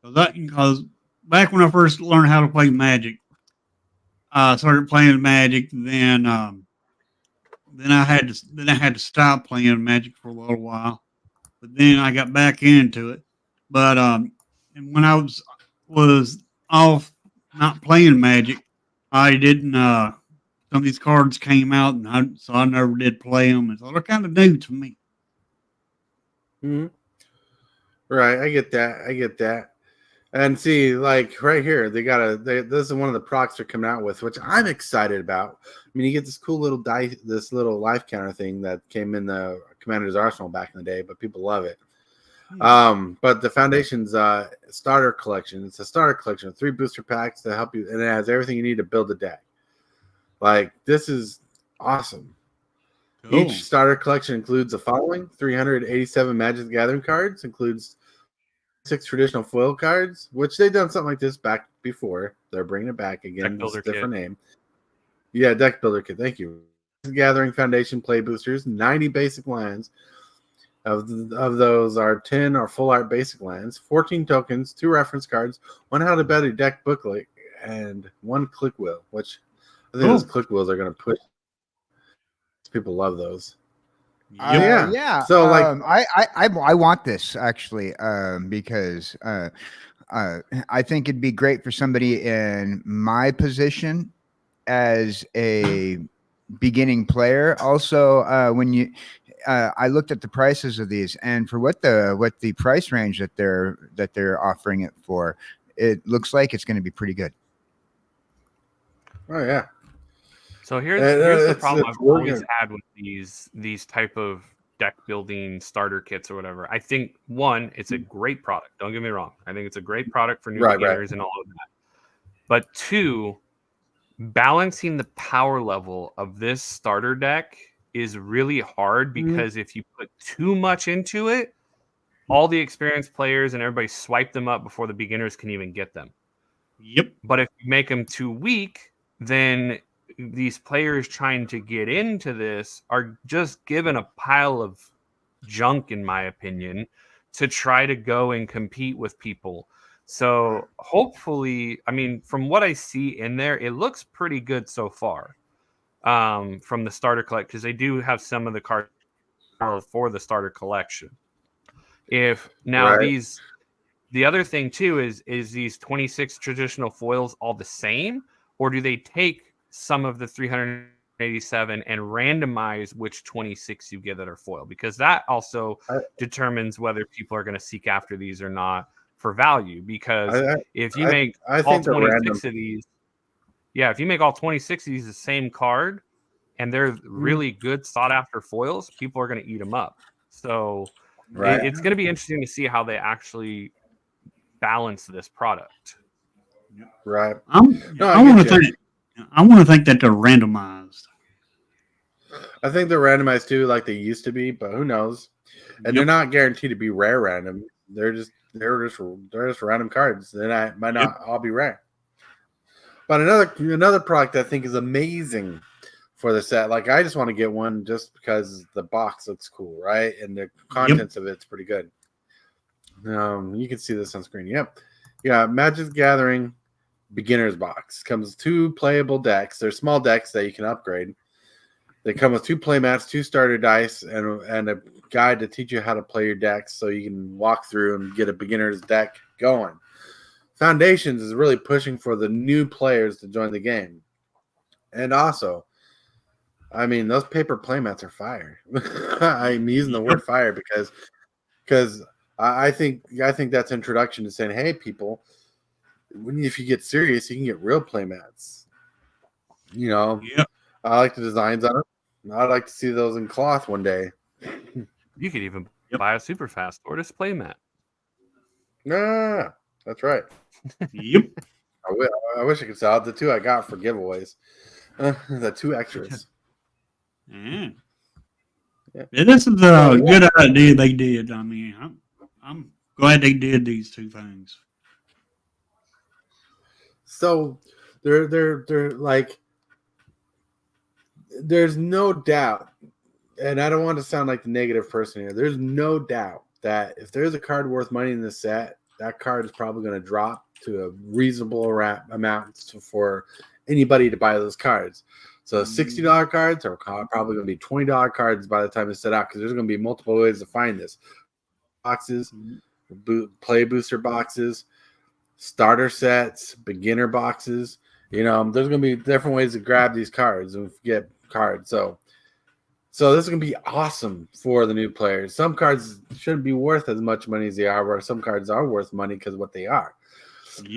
Speaker 4: Because back when I first learned how to play Magic, I started playing Magic. Then I had to stop playing Magic for a little while. But then I got back into it. But and when I was off not playing Magic, I didn't. Some of these cards came out, and so I never did play them. And so they're kind of new to me.
Speaker 3: Right, I get that. And see, right here, this is one of the procs they're coming out with, which I'm excited about. I mean, you get this cool little this little life counter thing that came in the Commander's Arsenal back in the day, but people love it. But the Foundation's starter collection, it's a starter collection of 3 booster packs to help you, and it has everything you need to build a deck. This is awesome. Cool. Each starter collection includes the following: 387 Magic the Gathering cards, includes 6 traditional foil cards, which they've done something like this back before. They're bringing it back again. It's a different name. Yeah, Deck Builder Kit. Thank you. Gathering Foundation play boosters, 90 basic lands. Of those are 10 are full art basic lands, 14 tokens, 2 reference cards, 1 How to Better Deck booklet, and 1 click wheel, which I think those click wheels are going to push. People love those.
Speaker 6: Yeah.
Speaker 3: So
Speaker 6: I want this actually because I think it'd be great for somebody in my position as a beginning player. Also, when you I looked at the prices of these, and for what the price range that they're offering it for, it looks like it's going to be pretty good.
Speaker 3: Oh yeah.
Speaker 8: So here's the problem I've always
Speaker 3: good.
Speaker 8: had with these type of deck building starter kits or whatever. I think one, it's a great product. Don't get me wrong. I think it's a great product for new beginners and all of that. But two, balancing the power level of this starter deck is really hard because if you put too much into it, all the experienced players and everybody swipe them up before the beginners can even get them.
Speaker 4: Yep.
Speaker 8: But if you make them too weak, then these players trying to get into this are just given a pile of junk, in my opinion, to try to go and compete with people. So hopefully, I mean, from what I see in there, it looks pretty good so far from the starter collect, because they do have some of the cards for the starter collection. If now the other thing too is these 26 traditional foils all the same, or do they take some of the 387 and randomize which 26 you get that are foil? Because that also determines whether people are going to seek after these or not for value. Because if you make all 26 of these, if you make all 26 of these the same card and they're really good sought after foils, people are going to eat them up. So it's going to be interesting to see how they actually balance this product.
Speaker 3: Right.
Speaker 4: I want to think that they're randomized.
Speaker 3: I think they're randomized too, like they used to be, but who knows? And they're not guaranteed to be rare random. They're just random cards. They might not all be rare. But another product I think is amazing for the set. Like I just want to get one just because the box looks cool, right? And the contents of it's pretty good. You can see this on screen. Yep. Yeah, Magic Gathering beginner's box comes with 2 playable decks. They're small decks that you can upgrade. They come with 2 play mats, 2 starter dice, and a guide to teach you how to play your decks so you can walk through and get a beginner's deck going. Foundations is really pushing for the new players to join the game. And also, I mean, those paper playmats are fire. I'm using the word fire because I think that's introduction to saying, hey, people, if you get serious, you can get real playmats. You know, I like the designs on it. I'd like to see those in cloth one day.
Speaker 8: You could even buy a super fast tortoise playmat.
Speaker 3: Yeah, that's right.
Speaker 4: Yep.
Speaker 3: I wish I could sell the 2 I got for giveaways. The 2 extras.
Speaker 4: Yeah, this is a good idea they did. I mean, I'm glad they did these 2 things.
Speaker 3: So they're like, there's no doubt, and I don't want to sound like the negative person here. There's no doubt that if there's a card worth money in the set, that card is probably going to drop to a reasonable amount for anybody to buy those cards. So $60 cards are probably going to be $20 cards by the time it's set out, because there's going to be multiple ways to find this. Boxes, play booster boxes, starter sets, beginner boxes. You know, there's going to be different ways to grab these cards and get cards. So this is going to be awesome for the new players. Some cards shouldn't be worth as much money as they are, where some cards are worth money because of what they are.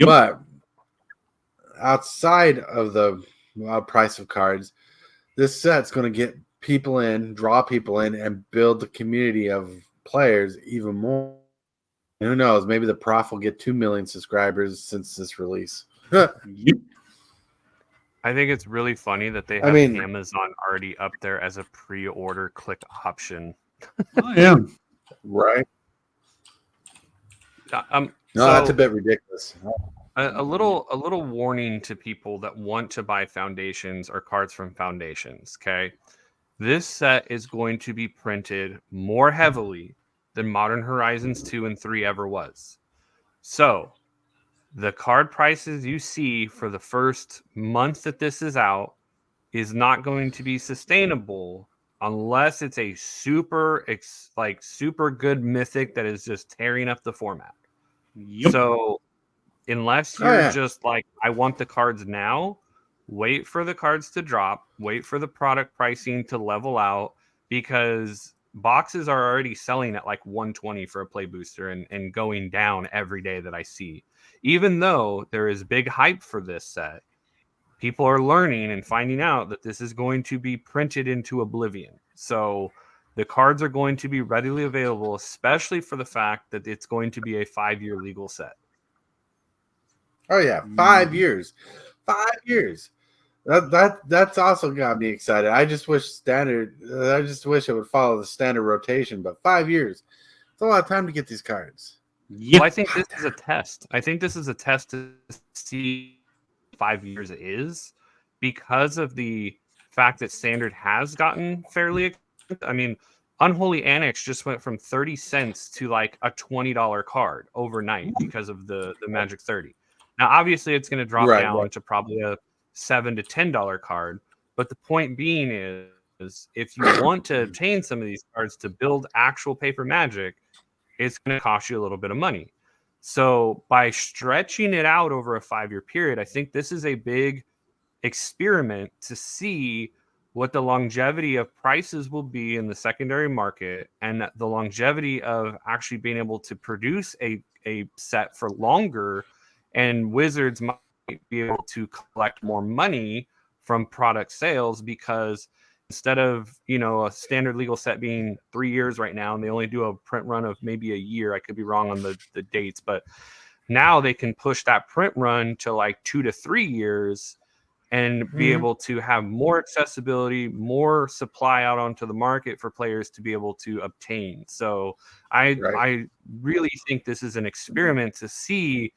Speaker 3: But outside of the price of cards, this set's going to get people in, draw people in, and build the community of players even more. And who knows? Maybe the prof will get 2 million subscribers since this release.
Speaker 8: I think it's really funny that they have Amazon already up there as a pre-order click option.
Speaker 4: Oh yeah,
Speaker 3: right.
Speaker 8: No,
Speaker 3: that's a bit ridiculous.
Speaker 8: A little warning to people that want to buy Foundations or cards from Foundations. Okay, this set is going to be printed more heavily than Modern Horizons 2 and 3 ever was. So the card prices you see for the first month that this is out is not going to be sustainable unless it's a super good mythic that is just tearing up the format. So unless you're just like, I want the cards now, wait for the cards to drop, wait for the product pricing to level out, because boxes are already selling at like 120 for a play booster and going down every day that I see. Even though there is big hype for this set, people are learning and finding out that this is going to be printed into oblivion. So the cards are going to be readily available, especially for the fact that it's going to be a 5-year legal set.
Speaker 3: Oh yeah, 5 years. 5 years. That's also got me excited. I just wish it would follow the standard rotation, but 5 years. It's a lot of time to get these cards.
Speaker 8: Well, I think this is a test. I think this is a test to see 5 years is, because of the fact that standard has gotten fairly expensive. I mean, Unholy Annex just went from 30 cents to like a $20 card overnight because of the Magic 30. Now, obviously, it's going to drop down to probably a $7 to $10 card. But the point being is if you want to obtain some of these cards to build actual paper Magic, it's going to cost you a little bit of money. So by stretching it out over a 5-year period, I think this is a big experiment to see what the longevity of prices will be in the secondary market, and the longevity of actually being able to produce a set for longer. And Wizards might be able to collect more money from product sales, because instead of, a standard legal set being 3 years right now, and they only do a print run of maybe a year, I could be wrong on the dates, but now they can push that print run to like 2 to 3 years and be able to have more accessibility, more supply out onto the market for players to be able to obtain. So I really think this is an experiment to see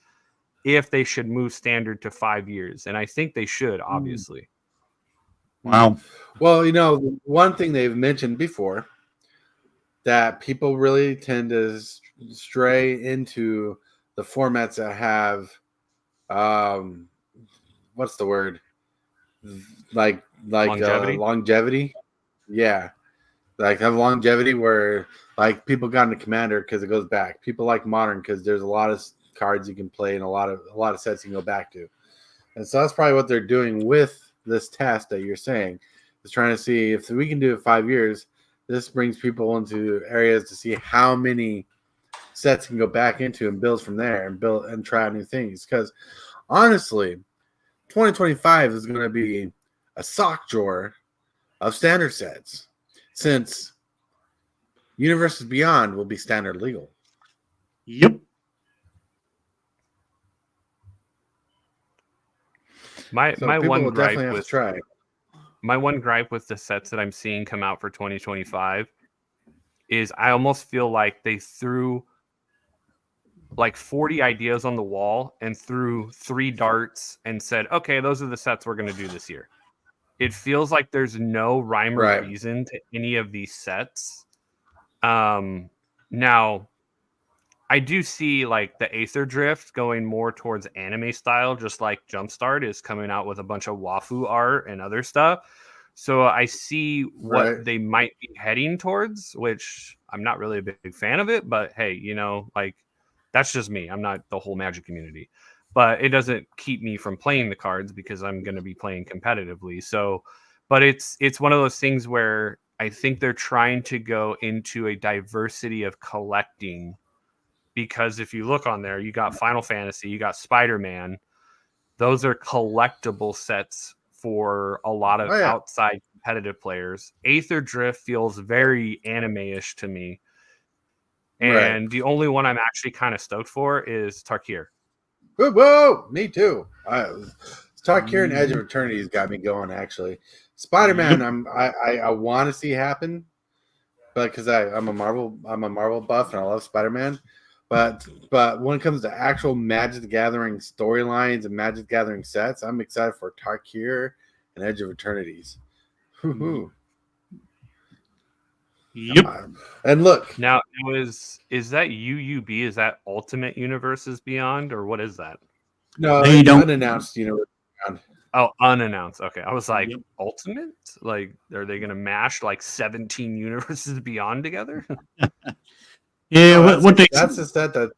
Speaker 8: if they should move standard to 5 years. And I think they should, obviously.
Speaker 4: Wow.
Speaker 3: Well, one thing they've mentioned before that people really tend to stray into the formats that have, what's the word? Like longevity. Yeah. Like have longevity where like people got into Commander because it goes back. People like Modern because there's a lot of cards you can play and a lot of sets you can go back to. And so that's probably what they're doing with this test that you're saying, is trying to see if we can do it 5 years. This brings people into areas to see how many sets can go back into and build from there and build and try out new things. Because honestly, 2025 is going to be a sock drawer of standard sets, since Universes Beyond will be standard legal.
Speaker 4: Yep.
Speaker 8: My one gripe with the sets that I'm seeing come out for 2025 is I almost feel like they threw like 40 ideas on the wall and threw 3 darts and said, okay, those are the sets we're going to do this year. It feels like there's no rhyme or reason to any of these sets. Now, I do see like the Aether Drift going more towards anime style, just like Jumpstart is coming out with a bunch of wafu art and other stuff. So I see what they might be heading towards, which I'm not really a big fan of it, but hey, like that's just me. I'm not the whole Magic community, but it doesn't keep me from playing the cards because I'm going to be playing competitively. So, but it's one of those things where I think they're trying to go into a diversity of collecting, because if you look on there, you got Final Fantasy, you got Spider-Man. Those are collectible sets for a lot of outside competitive players. Aether Drift feels very anime-ish to me. And the only one I'm actually kind of stoked for is Tarkir.
Speaker 3: Whoa, me too. Tarkir and Edge of Eternity has got me going, actually. Spider-Man, I want to see happen, but because I'm a Marvel buff and I love Spider-Man. But when it comes to actual Magic the Gathering storylines and Magic the Gathering sets, I'm excited for Tarkir and Edge of Eternities.
Speaker 4: Yep.
Speaker 3: And look,
Speaker 8: now is that UUB? Is that Ultimate Universes Beyond, or what is that?
Speaker 3: No, they don't unannounced Universes Beyond.
Speaker 8: Oh, unannounced. Okay, I was like, Ultimate? Like, are they gonna mash like 17 Universes Beyond together?
Speaker 4: Yeah,
Speaker 3: no,
Speaker 4: what they
Speaker 3: that's a set that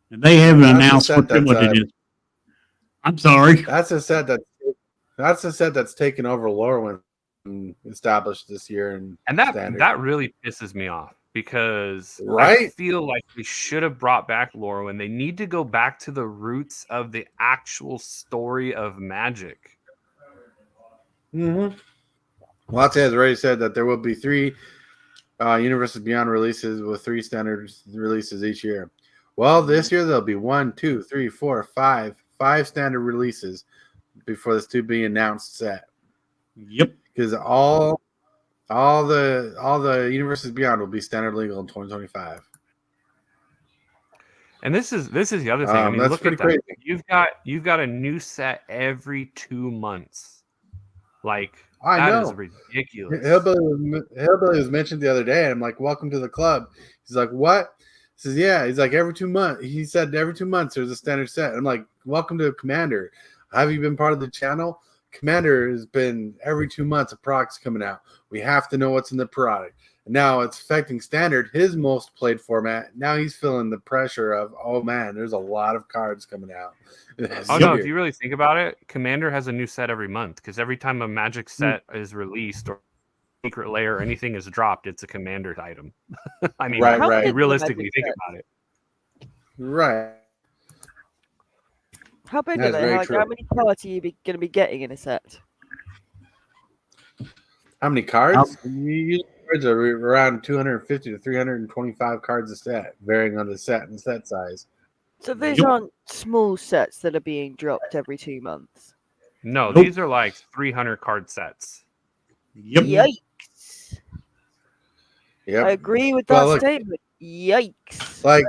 Speaker 4: they haven't announced what it is. I'm sorry.
Speaker 3: That's a set that's taken over Lorwyn and established this year, and
Speaker 8: that really pisses me off because I
Speaker 3: right.
Speaker 8: feel like we should have brought back Lorwyn. They need to go back to the roots of the actual story of Magic.
Speaker 3: Mm-hmm. WOTC has already said that there will be 3 Universes Beyond releases with 3 standard releases each year. Well, this year there'll be 1, 2, 3, 4, 5 standard releases before this to be announced set.
Speaker 4: Yep.
Speaker 3: Because all the Universes Beyond will be standard legal in 2025.
Speaker 8: And this is the other thing. I mean,
Speaker 3: that's
Speaker 8: look
Speaker 3: pretty
Speaker 8: at that.
Speaker 3: crazy.
Speaker 8: You've got a new set every 2 months. Like
Speaker 3: I
Speaker 8: that
Speaker 3: know.
Speaker 8: is ridiculous.
Speaker 3: Hillbilly was mentioned the other day, and I'm like, "Welcome to the club." He's like, "What?" He says, "Yeah." He's like, "Every 2 months." He said, "Every 2 months there's a standard set." I'm like, "Welcome to Commander. Have you been part of the channel? Commander has been every 2 months a product's coming out. We have to know what's in the product. And now it's affecting standard, his most played format. Now he's feeling the pressure of, oh man, there's a lot of cards coming out."
Speaker 8: Oh no, if you really think about it, Commander has a new set every month because every time a Magic set is released or Secret Lair or anything is dropped, it's a Commander item. I mean,
Speaker 3: right.
Speaker 8: If you realistically think about it.
Speaker 3: Right.
Speaker 7: How big
Speaker 3: That's
Speaker 7: are they?
Speaker 3: very
Speaker 7: Like,
Speaker 3: true.
Speaker 7: how many cards are you going to be getting in a set?
Speaker 3: How many cards? Usually cards are around 250 to 325 cards a set, varying on the set and set size.
Speaker 7: So these aren't small sets that are being dropped every 2 months.
Speaker 8: No, these are like 300 card sets.
Speaker 4: Yep.
Speaker 7: Yikes.
Speaker 3: Yep.
Speaker 7: I agree with that statement. Yikes.
Speaker 3: Like,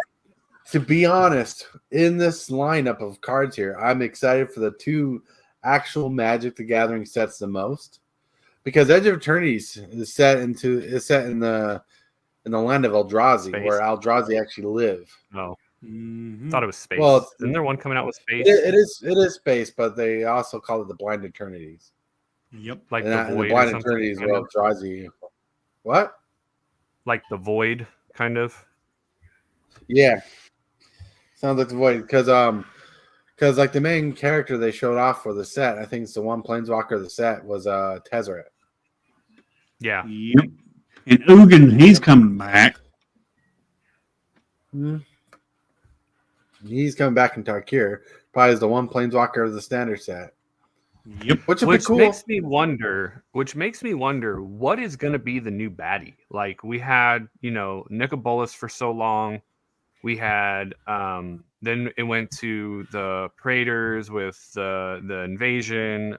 Speaker 3: to be honest, in this lineup of cards here, I'm excited for the 2 actual Magic the Gathering sets the most. Because Edge of Eternities is set in the land of Eldrazi, where Eldrazi actually live.
Speaker 8: No. Thought it was space.
Speaker 3: Well,
Speaker 8: isn't there one coming out with space?
Speaker 3: It is space, but they also call it the Blind Eternities.
Speaker 4: Yep.
Speaker 8: Like
Speaker 3: and
Speaker 8: the Void.
Speaker 3: The Blind
Speaker 8: or something,
Speaker 3: Eternities were Eldrazi. What?
Speaker 8: Like the Void, kind of.
Speaker 3: Yeah. Sounds like the Void, because like the main character they showed off for the set, I think it's the one Planeswalker of the set was Tezzeret.
Speaker 8: Yeah.
Speaker 4: Yep. And Ugin, he's coming back.
Speaker 3: Mm-hmm. He's coming back in Tarkir. Probably is the one Planeswalker of the standard set.
Speaker 4: Yep.
Speaker 3: Which would be cool.
Speaker 8: Makes me wonder what is going to be the new baddie. Like we had, Nicobolus for so long. We had then it went to the Praetors with the invasion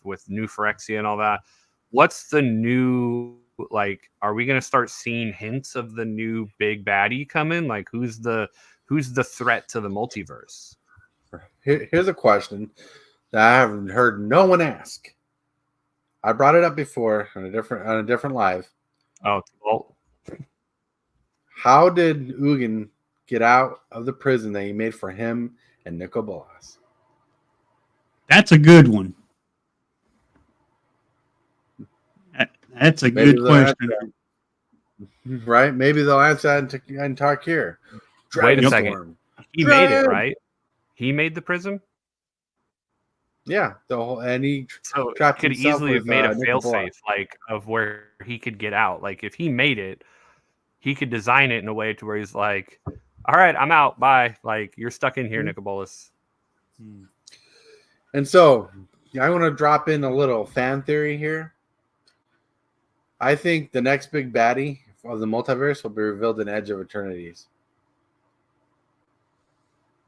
Speaker 8: with New Phyrexia and all that. What's the new, like, are we going to start seeing hints of the new big baddie coming? Like who's the threat to the multiverse?
Speaker 3: Here's a question that I haven't heard no one ask. I brought it up before on a different live.
Speaker 8: Oh, well.
Speaker 3: How did Ugin get out of the prison that he made for him and Nicobolus?
Speaker 4: That's a good one. That's a good question.
Speaker 3: Right? Maybe they'll answer that in Tarkir.
Speaker 8: Wait a second. He made it, right? He made the prison?
Speaker 3: Yeah. He
Speaker 8: could easily have made a failsafe, like, of where he could get out. Like, if he made it, he could design it in a way to where he's like, all right, I'm out. Bye. Like, you're stuck in here, Nicobolus.
Speaker 3: And so, I want to drop in a little fan theory here. I think the next big baddie of the multiverse will be revealed in Edge of Eternities.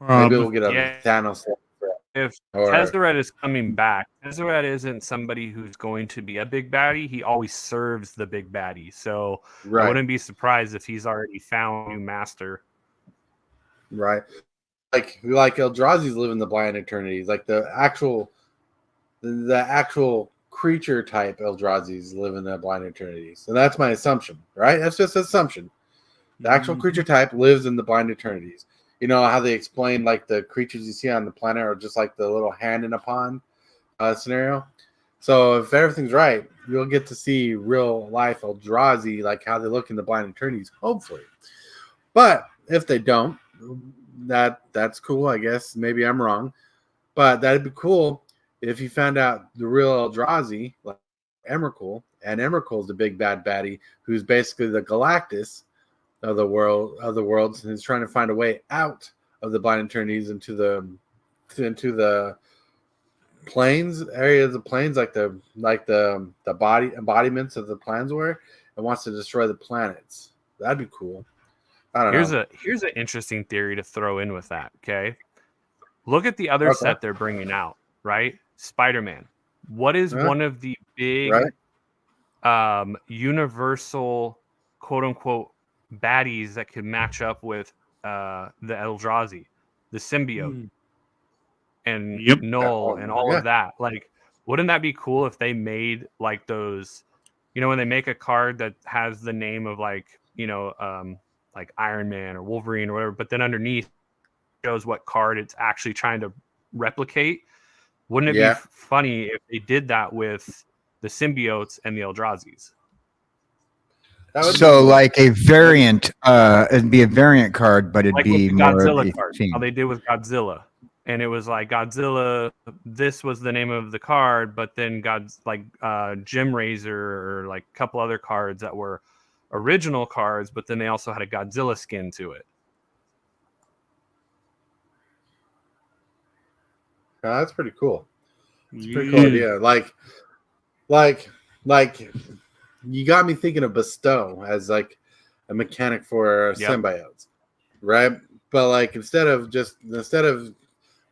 Speaker 3: Maybe we'll get a Thanos.
Speaker 8: If Tezzeret is coming back, Tezzeret isn't somebody who's going to be a big baddie. He always serves the big baddie. So I wouldn't be surprised if he's already found a new master.
Speaker 3: Right. Like Eldrazi's live in the Blind Eternities. Like the actual creature type Eldrazi's live in the Blind Eternities. So that's my assumption, right? That's just an assumption. The actual creature type lives in the Blind Eternities. You know how they explain like the creatures you see on the planet are just like the little hand in a pond scenario. So if everything's right, you'll get to see real life Eldrazi, like how they look in the Blind Eternities, hopefully. But if they don't, that's cool, I guess. Maybe I'm wrong. But that'd be cool if you found out the real Eldrazi, like Emrakul, and Emrakul is the big bad baddie, who's basically the Galactus of the worlds, and is trying to find a way out of the Blind Eternities into the planes, areas of planes, like the body embodiments of the plans were, and wants to destroy the planets. That'd be cool. I don't know.
Speaker 8: Here's an interesting theory to throw in with that. Okay, look at the other set they're bringing out, right? Spider-Man. What is one of the big universal quote unquote baddies that could match up with the Eldrazi, the symbiote, and Null, and all of that? Like, wouldn't that be cool if they made like those, when they make a card that has the name of like Iron Man or Wolverine or whatever, but then underneath shows what card it's actually trying to replicate? Wouldn't it be funny if they did that with the symbiotes and the Eldrazi's?
Speaker 6: So like a variant, it'd be a variant card, but it'd like be more
Speaker 8: Godzilla card. How they did with Godzilla, and it was like Godzilla. This was the name of the card, but then Gem Razor or like a couple other cards that were original cards, but then they also had a Godzilla skin to it.
Speaker 3: That's pretty cool. It's a pretty cool idea. Like you got me thinking of bestow as like a mechanic for symbiotes, right? But like instead of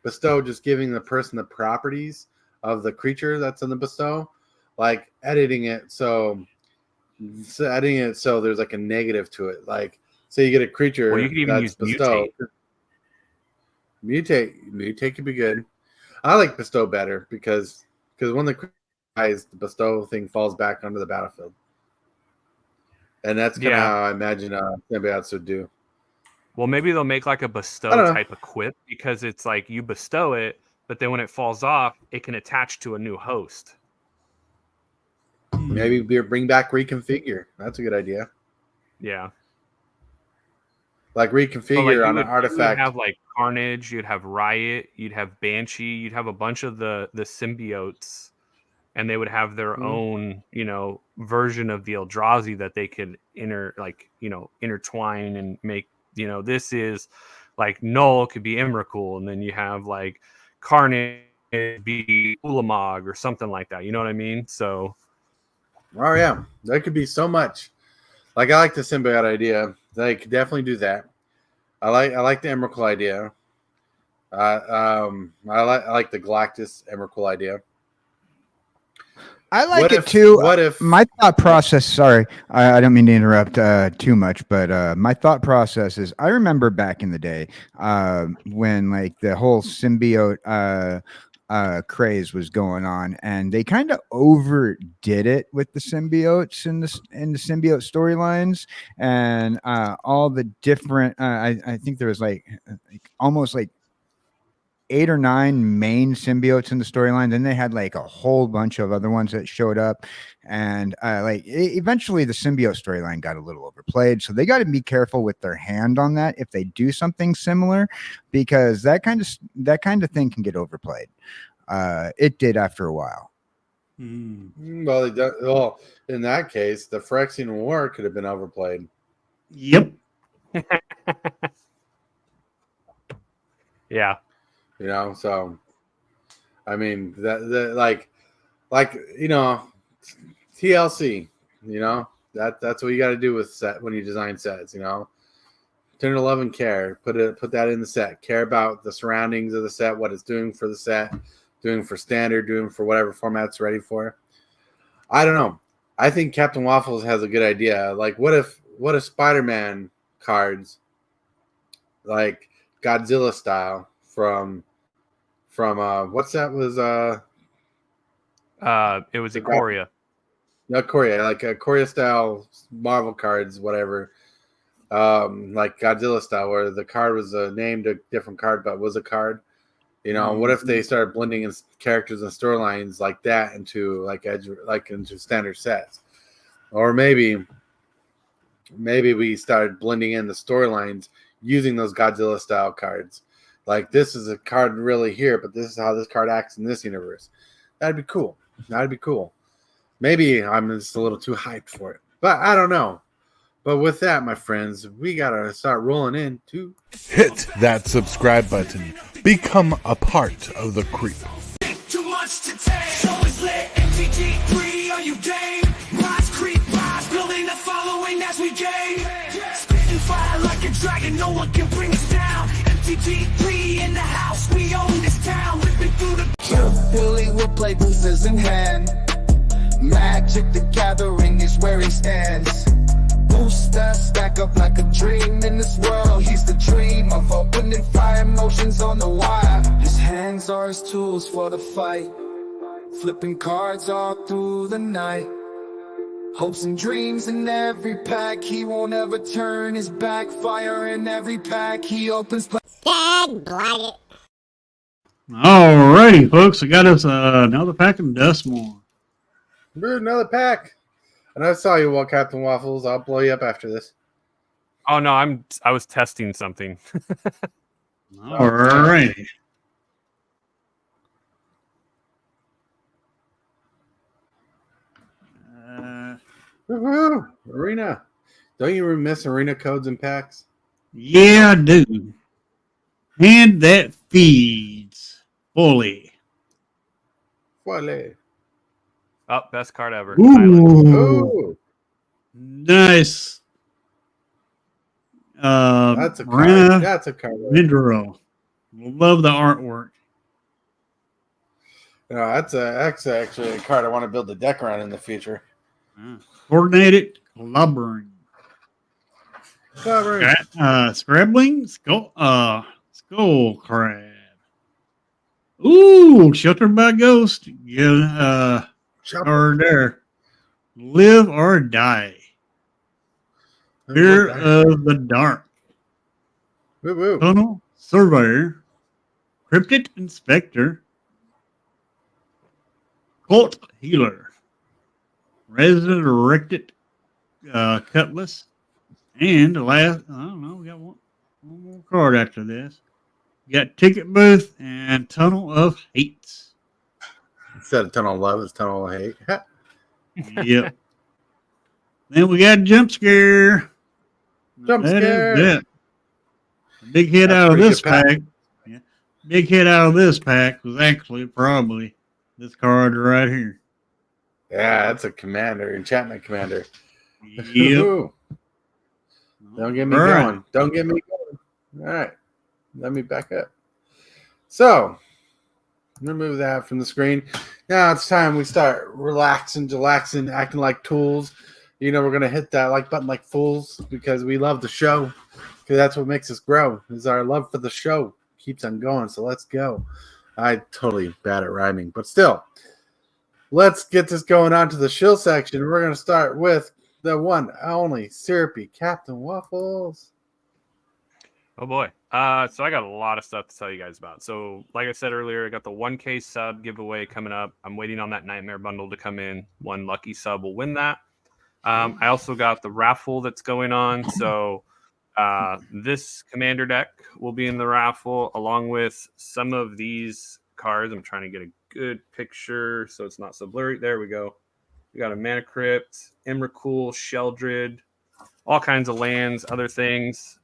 Speaker 3: bestow just giving the person the properties of the creature that's in the bestow, like editing it so there's like a negative to it. Like say you get a creature,
Speaker 8: well, you could even use bestow.
Speaker 3: Mutate could be good. I like bestow better because when the dies, the bestow thing falls back onto the battlefield, and that's kind of how I imagine symbiotes would do.
Speaker 8: Well, maybe they'll make like a bestow type equip, because it's like you bestow it, but then when it falls off, it can attach to a new host.
Speaker 3: Maybe bring back reconfigure. That's a good idea.
Speaker 8: Yeah.
Speaker 3: Like reconfigure on an artifact.
Speaker 8: You'd have like Carnage, you'd have Riot, you'd have Banshee, you'd have a bunch of the symbiotes, and they would have their own, version of the Eldrazi that they could intertwine and make, this is like Null could be Emrakul, and then you have like Carnage be Ulamog or something like that. You know what I mean? So
Speaker 3: oh yeah, that could be so much. Like I like the symbiote idea. They could definitely do that. I like the Emrakul idea. I like the Galactus Emrakul idea.
Speaker 6: I like it too. What if my thought process? Sorry, I don't mean to interrupt too much, but my thought process is: I remember back in the day when like the whole symbiote craze was going on, and they kind of overdid it with the symbiotes in the symbiote storylines, and all the different. I think there was like almost like 8 or 9 main symbiotes in the storyline. Then they had like a whole bunch of other ones that showed up, and eventually the symbiote storyline got a little overplayed. So they got to be careful with their hand on that if they do something similar, because that kind of thing can get overplayed. It did after a while.
Speaker 3: Well, in that case, the Phyrexian War could have been overplayed.
Speaker 4: Yep.
Speaker 8: Yeah.
Speaker 3: So I mean that like TLC, that's what you got to do with set when you design sets. Turn to love and care. Put that in the set. Care about the surroundings of the set, what it's doing for the set, doing for standard, doing for whatever format it's ready for. I don't know. I think Captain Waffles has a good idea. Like, what if Spider-Man cards, like Godzilla style, from what's that was
Speaker 8: it was Ikoria.
Speaker 3: No, Ikoria, like Ikoria style Marvel cards, whatever. Like Godzilla style, where the card was named a different card, but was a card. What if they started blending in characters and storylines like that into into standard sets, or maybe we started blending in the storylines using those Godzilla style cards Like this is a card really here, but this is how this card acts in this universe. That'd be cool. That'd be cool. Maybe I'm just a little too hyped for it, but I don't know. But with that, my friends, we gotta start rolling into.
Speaker 9: Hit that subscribe button. Become a part of the creep.
Speaker 1: Too much to take. Show is lit. MTG3, are you game? Rise, creep, rise. Building a following as we gain. Spitting fire like a dragon. No one can bring us down. MTG3 in the house. We own this town. Ripping through the.
Speaker 12: HILLBILLY will play boosters in hand. Magic the Gathering is where he stands. Booster stack up like a dream in this world. He's the dream of opening fire emotions on the wire. His hands are his tools for the fight. Flipping cards all through the night. Hopes and dreams in every pack. He won't ever turn his back. Fire in every pack. He opens.
Speaker 10: Big Baddy.
Speaker 4: Alrighty, folks. I got us another pack of Dustmore.
Speaker 3: Another pack. And I saw you, Captain Waffles. I'll blow you up after this.
Speaker 8: Oh no, I was testing something.
Speaker 4: Alrighty.
Speaker 3: Woohoo! Arena. Don't you miss arena codes and packs?
Speaker 4: Yeah, I do. And that feeds fully.
Speaker 3: Wale.
Speaker 8: Oh, best card ever.
Speaker 3: Ooh.
Speaker 4: Nice.
Speaker 3: That's a card. That's a card.
Speaker 4: Vidro. Love the artwork.
Speaker 3: That's actually a card I want to build a deck around in the future.
Speaker 4: Coordinated clobbering. Scrabbling skull crab. Ooh, sheltered by ghost. Yeah, or there. Live or die. Fear of the dark.
Speaker 3: Woo-woo.
Speaker 4: Tunnel surveyor. Cryptid inspector. Cult healer. Resurrected cutlass. And the last, I don't know, we got one more card after this. We got ticket booth and tunnel of hates.
Speaker 3: Instead of tunnel of love, it's tunnel of hate.
Speaker 4: Yep. Then we got jump scare.
Speaker 3: Jump scare.
Speaker 4: That. Big hit out of this pack. Yeah. Big hit out of this pack was actually probably this card right here.
Speaker 3: Yeah, that's a commander, enchantment commander.
Speaker 4: Yep.
Speaker 3: Don't get me going. Don't get me going. All right. Let me back up. So, remove that from the screen. Now it's time we start relaxing, acting like tools. We're going to hit that like button like fools because we love the show. Because that's what makes us grow, is our love for the show. Keeps on going, so let's go. I totally bad at rhyming, but still. Let's get this going on to the shill section. We're going to start with the one, only, syrupy Captain Waffles.
Speaker 8: Oh boy. So I got a lot of stuff to tell you guys about. So like I said earlier, I got the 1K sub giveaway coming up. I'm waiting on that Nightmare bundle to come in. One lucky sub will win that. I also got the raffle that's going on. So this commander deck will be in the raffle along with some of these cards. I'm trying to get a good picture so it's not so blurry. There we go. We got a Mana Crypt, Emrakul, Sheldred, all kinds of lands, other things.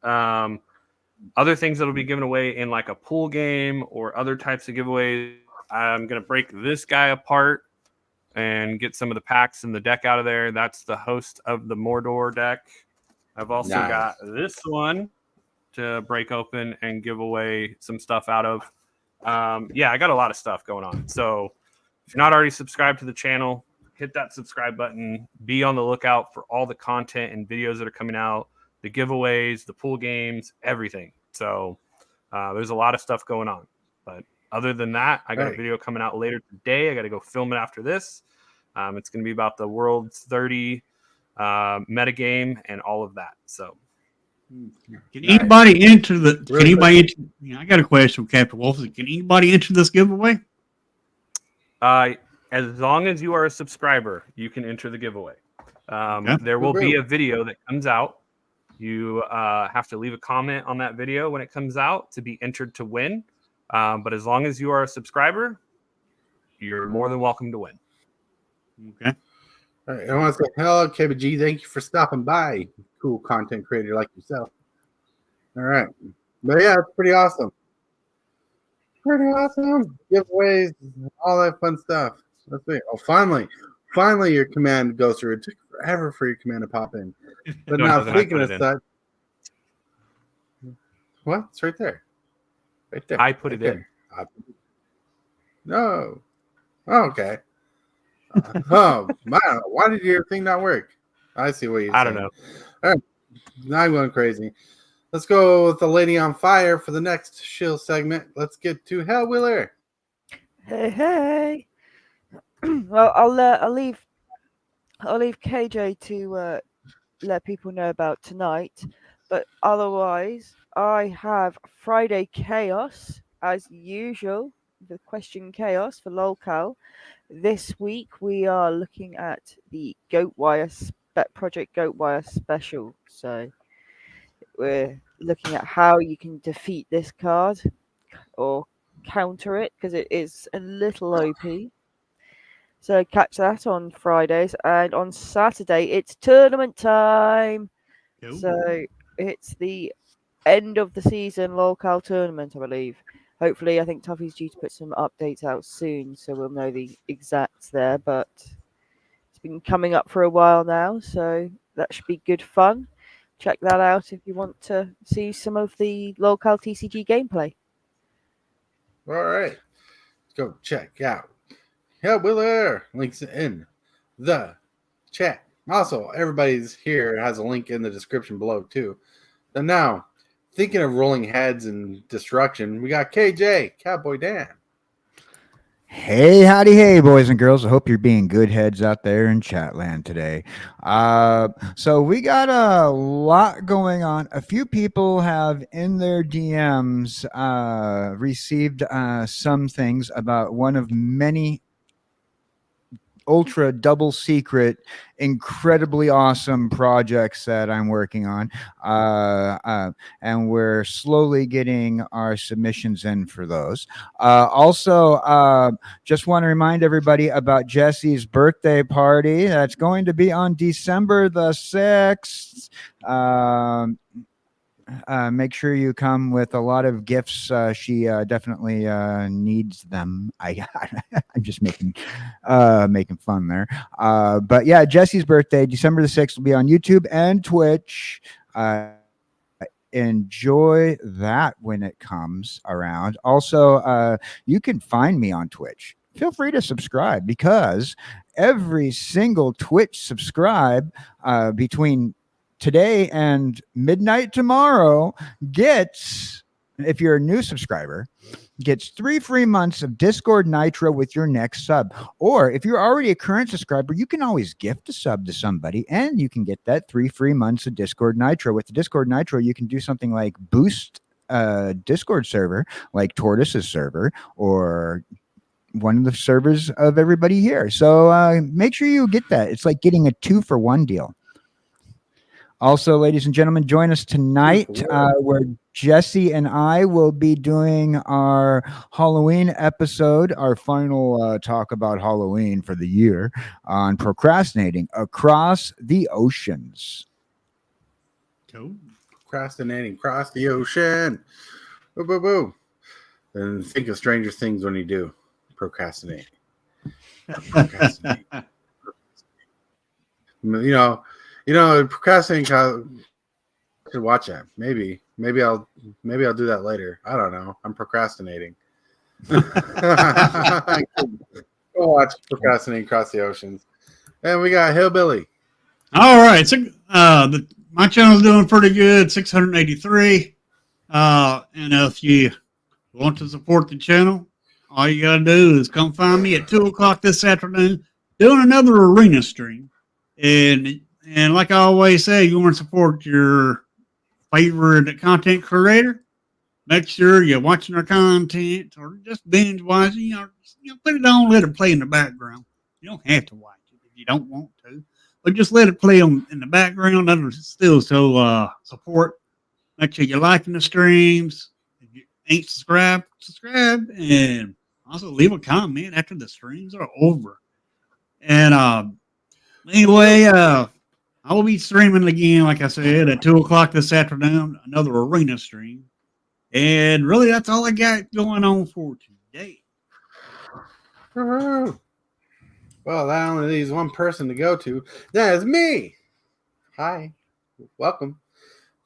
Speaker 8: Other things that will be given away in like a pool game or other types of giveaways. I'm going to break this guy apart and get some of the packs in the deck out of there. That's the host of the Mordor deck. I've also got this one to break open and give away some stuff out of. Yeah, I got a lot of stuff going on. So if you're not already subscribed to the channel, hit that subscribe button. Be on the lookout for all the content and videos that are coming out, the giveaways, the pool games, everything. So there's a lot of stuff going on. But other than that, I got a video coming out later today. I got to go film it after this. It's going to be about the World's 30 metagame and all of that. So
Speaker 4: can anybody enter the? Can anybody enter? I got a question, Captain Wolf. Can anybody enter this giveaway?
Speaker 8: As long as you are a subscriber, you can enter the giveaway. There will be a video that comes out. You have to leave a comment on that video when it comes out to be entered to win. But as long as you are a subscriber, you're more than welcome to win.
Speaker 4: Okay.
Speaker 3: All right, I want to say hello, KBG. Thank you for stopping by. Cool content creator like yourself. All right. But yeah, it's pretty awesome. Pretty awesome. Giveaways, all that fun stuff. Let's see. Oh, finally your command goes through. It took forever for your command to pop in. But
Speaker 8: No, it
Speaker 3: now
Speaker 8: doesn't.
Speaker 3: speaking
Speaker 8: I
Speaker 3: of
Speaker 8: put it in.
Speaker 3: such, what? It's right there. Right there.
Speaker 8: I put it in.
Speaker 3: No. Oh, okay. Oh, wow. Why did your thing not work? I see what you're saying.
Speaker 8: I don't know.
Speaker 3: All right. Now I'm going crazy. Let's go with the lady on fire for the next shill segment. Let's get to Hellwheeler.
Speaker 7: Hey. Well, I'll leave KJ to let people know about tonight, but otherwise, I have Friday Chaos as usual. The question Chaos for lolcal. This week we are looking at the Project Goatwire special. So we're looking at how you can defeat this card or counter it because it is a little OP. So catch that on Fridays, and on Saturday it's tournament time.
Speaker 4: Cool.
Speaker 7: So it's the end of the season lolcal tournament, I believe. Hopefully, I think Tuffy's due to put some updates out soon, so we'll know the exacts there. But it's been coming up for a while now, so that should be good fun. Check that out if you want to see some of the lolcal TCG gameplay.
Speaker 3: All right. Let's go check out Hellwheeler. Links in the chat. Also, everybody's here has a link in the description below, too. And now, thinking of rolling heads and destruction, we got kjcowboydan.
Speaker 6: Hey, howdy, hey, boys and girls. I hope you're being good heads out there in Chatland today. So we got a lot going on. A few people have in their DMs received some things about one of many ultra double secret, incredibly awesome projects that I'm working on. And we're slowly getting our submissions in for those. Also, just want to remind everybody about Jesse's birthday party. That's going to be on December the 6th. Make sure you come with a lot of gifts. She definitely needs them. I'm just making fun there. But yeah, Jesse's birthday, December the 6th, will be on YouTube and Twitch. Enjoy that when it comes around. Also, you can find me on Twitch. Feel free to subscribe because every single Twitch subscribe between today and midnight tomorrow gets, if you're a new subscriber, gets 3 free months of Discord Nitro with your next sub. Or if you're already a current subscriber, you can always gift a sub to somebody and you can get that 3 free months of Discord Nitro. With the Discord Nitro, you can do something like boost Discord server, like Tortoise's server, or one of the servers of everybody here. So make sure you get that. It's like getting a 2-for-1 deal. Also, ladies and gentlemen, join us tonight where Jesse and I will be doing our Halloween episode, our final talk about Halloween for the year on procrastinating across the oceans.
Speaker 4: Cool.
Speaker 3: Procrastinating across the ocean. Boo, boo, boo. And think of stranger things when you do. Procrastinate. Procrastinate. Procrastinating. I should watch that. Maybe I'll do that later. I don't know. I'm procrastinating. Go watch Procrastinating Across the Oceans. And we got Hillbilly.
Speaker 4: All right. So my channel's doing pretty good. 683. And if you want to support the channel, all you gotta do is come find me at 2:00 this afternoon doing another arena stream. And like I always say, you want to support your favorite content creator. Make sure you're watching our content or just binge watching. Put it on, let it play in the background. You don't have to watch it if you don't want to. but just let it play on in the background. That'll still support. Make sure you're liking the streams. If you ain't subscribed, subscribe, and also leave a comment after the streams are over. And anyway, I will be streaming again, like I said, at 2:00 this afternoon, another arena stream. And really, that's all I got going on for today.
Speaker 3: Well, that only leaves one person to go to. That is me. Hi. Welcome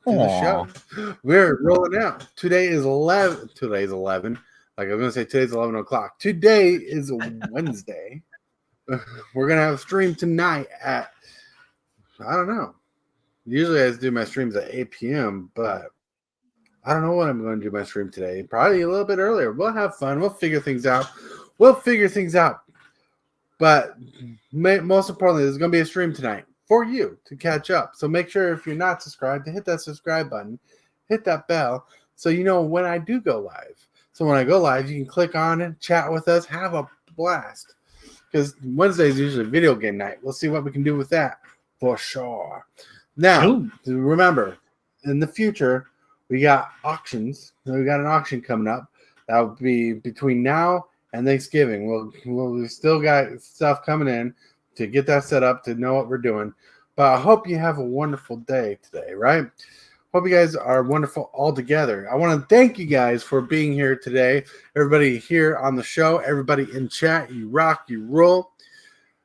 Speaker 3: to the show. We're rolling out. Today is 11. Today's 11. Like I was going to say, today's 11 o'clock. Today is Wednesday. We're going to have a stream tonight at, I don't know. Usually I do my streams at 8 p.m., but I don't know what I'm going to do my stream today. Probably a little bit earlier. We'll have fun. We'll figure things out. But most importantly, there's going to be a stream tonight for you to catch up. So make sure if you're not subscribed to hit that subscribe button, hit that bell, so you know when I do go live. So when I go live, you can click on it, chat with us, have a blast. Because Wednesday is usually video game night. We'll see what we can do with that for sure. Now, remember, in the future, we got auctions. We got an auction coming up. That will be between now and Thanksgiving. We've still got stuff coming in to get that set up, to know what we're doing. But I hope you have a wonderful day today, right? Hope you guys are wonderful all together. I want to thank you guys for being here today. Everybody here on the show, everybody in chat, you rock, you roll.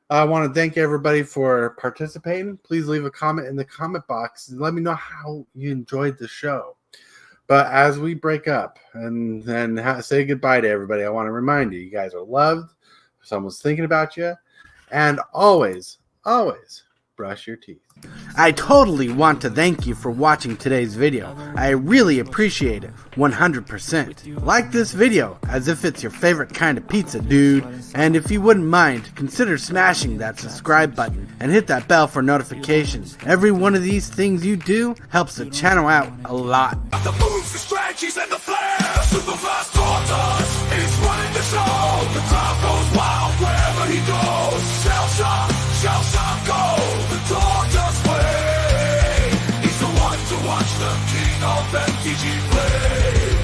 Speaker 3: I want to thank everybody for participating. Please leave a comment in the comment box and let me know how you enjoyed the show. But as we break up and then say goodbye to everybody, I want to remind you, you guys are loved. Someone's thinking about you. And always, always brush your teeth. I totally want to thank you for watching today's video. I really appreciate it, 100%. Like this video as if it's your favorite kind of pizza, dude. And if you wouldn't mind, consider smashing that subscribe button and hit that bell for notifications. Every one of these things you do helps the channel out a lot.
Speaker 1: The moves, the strategies, and the flair. Super fast tortoise, he's running the show. The crowd goes wild wherever he goes. Shell shock, go. The tortoise way. He's the one to watch, the king of MTG play.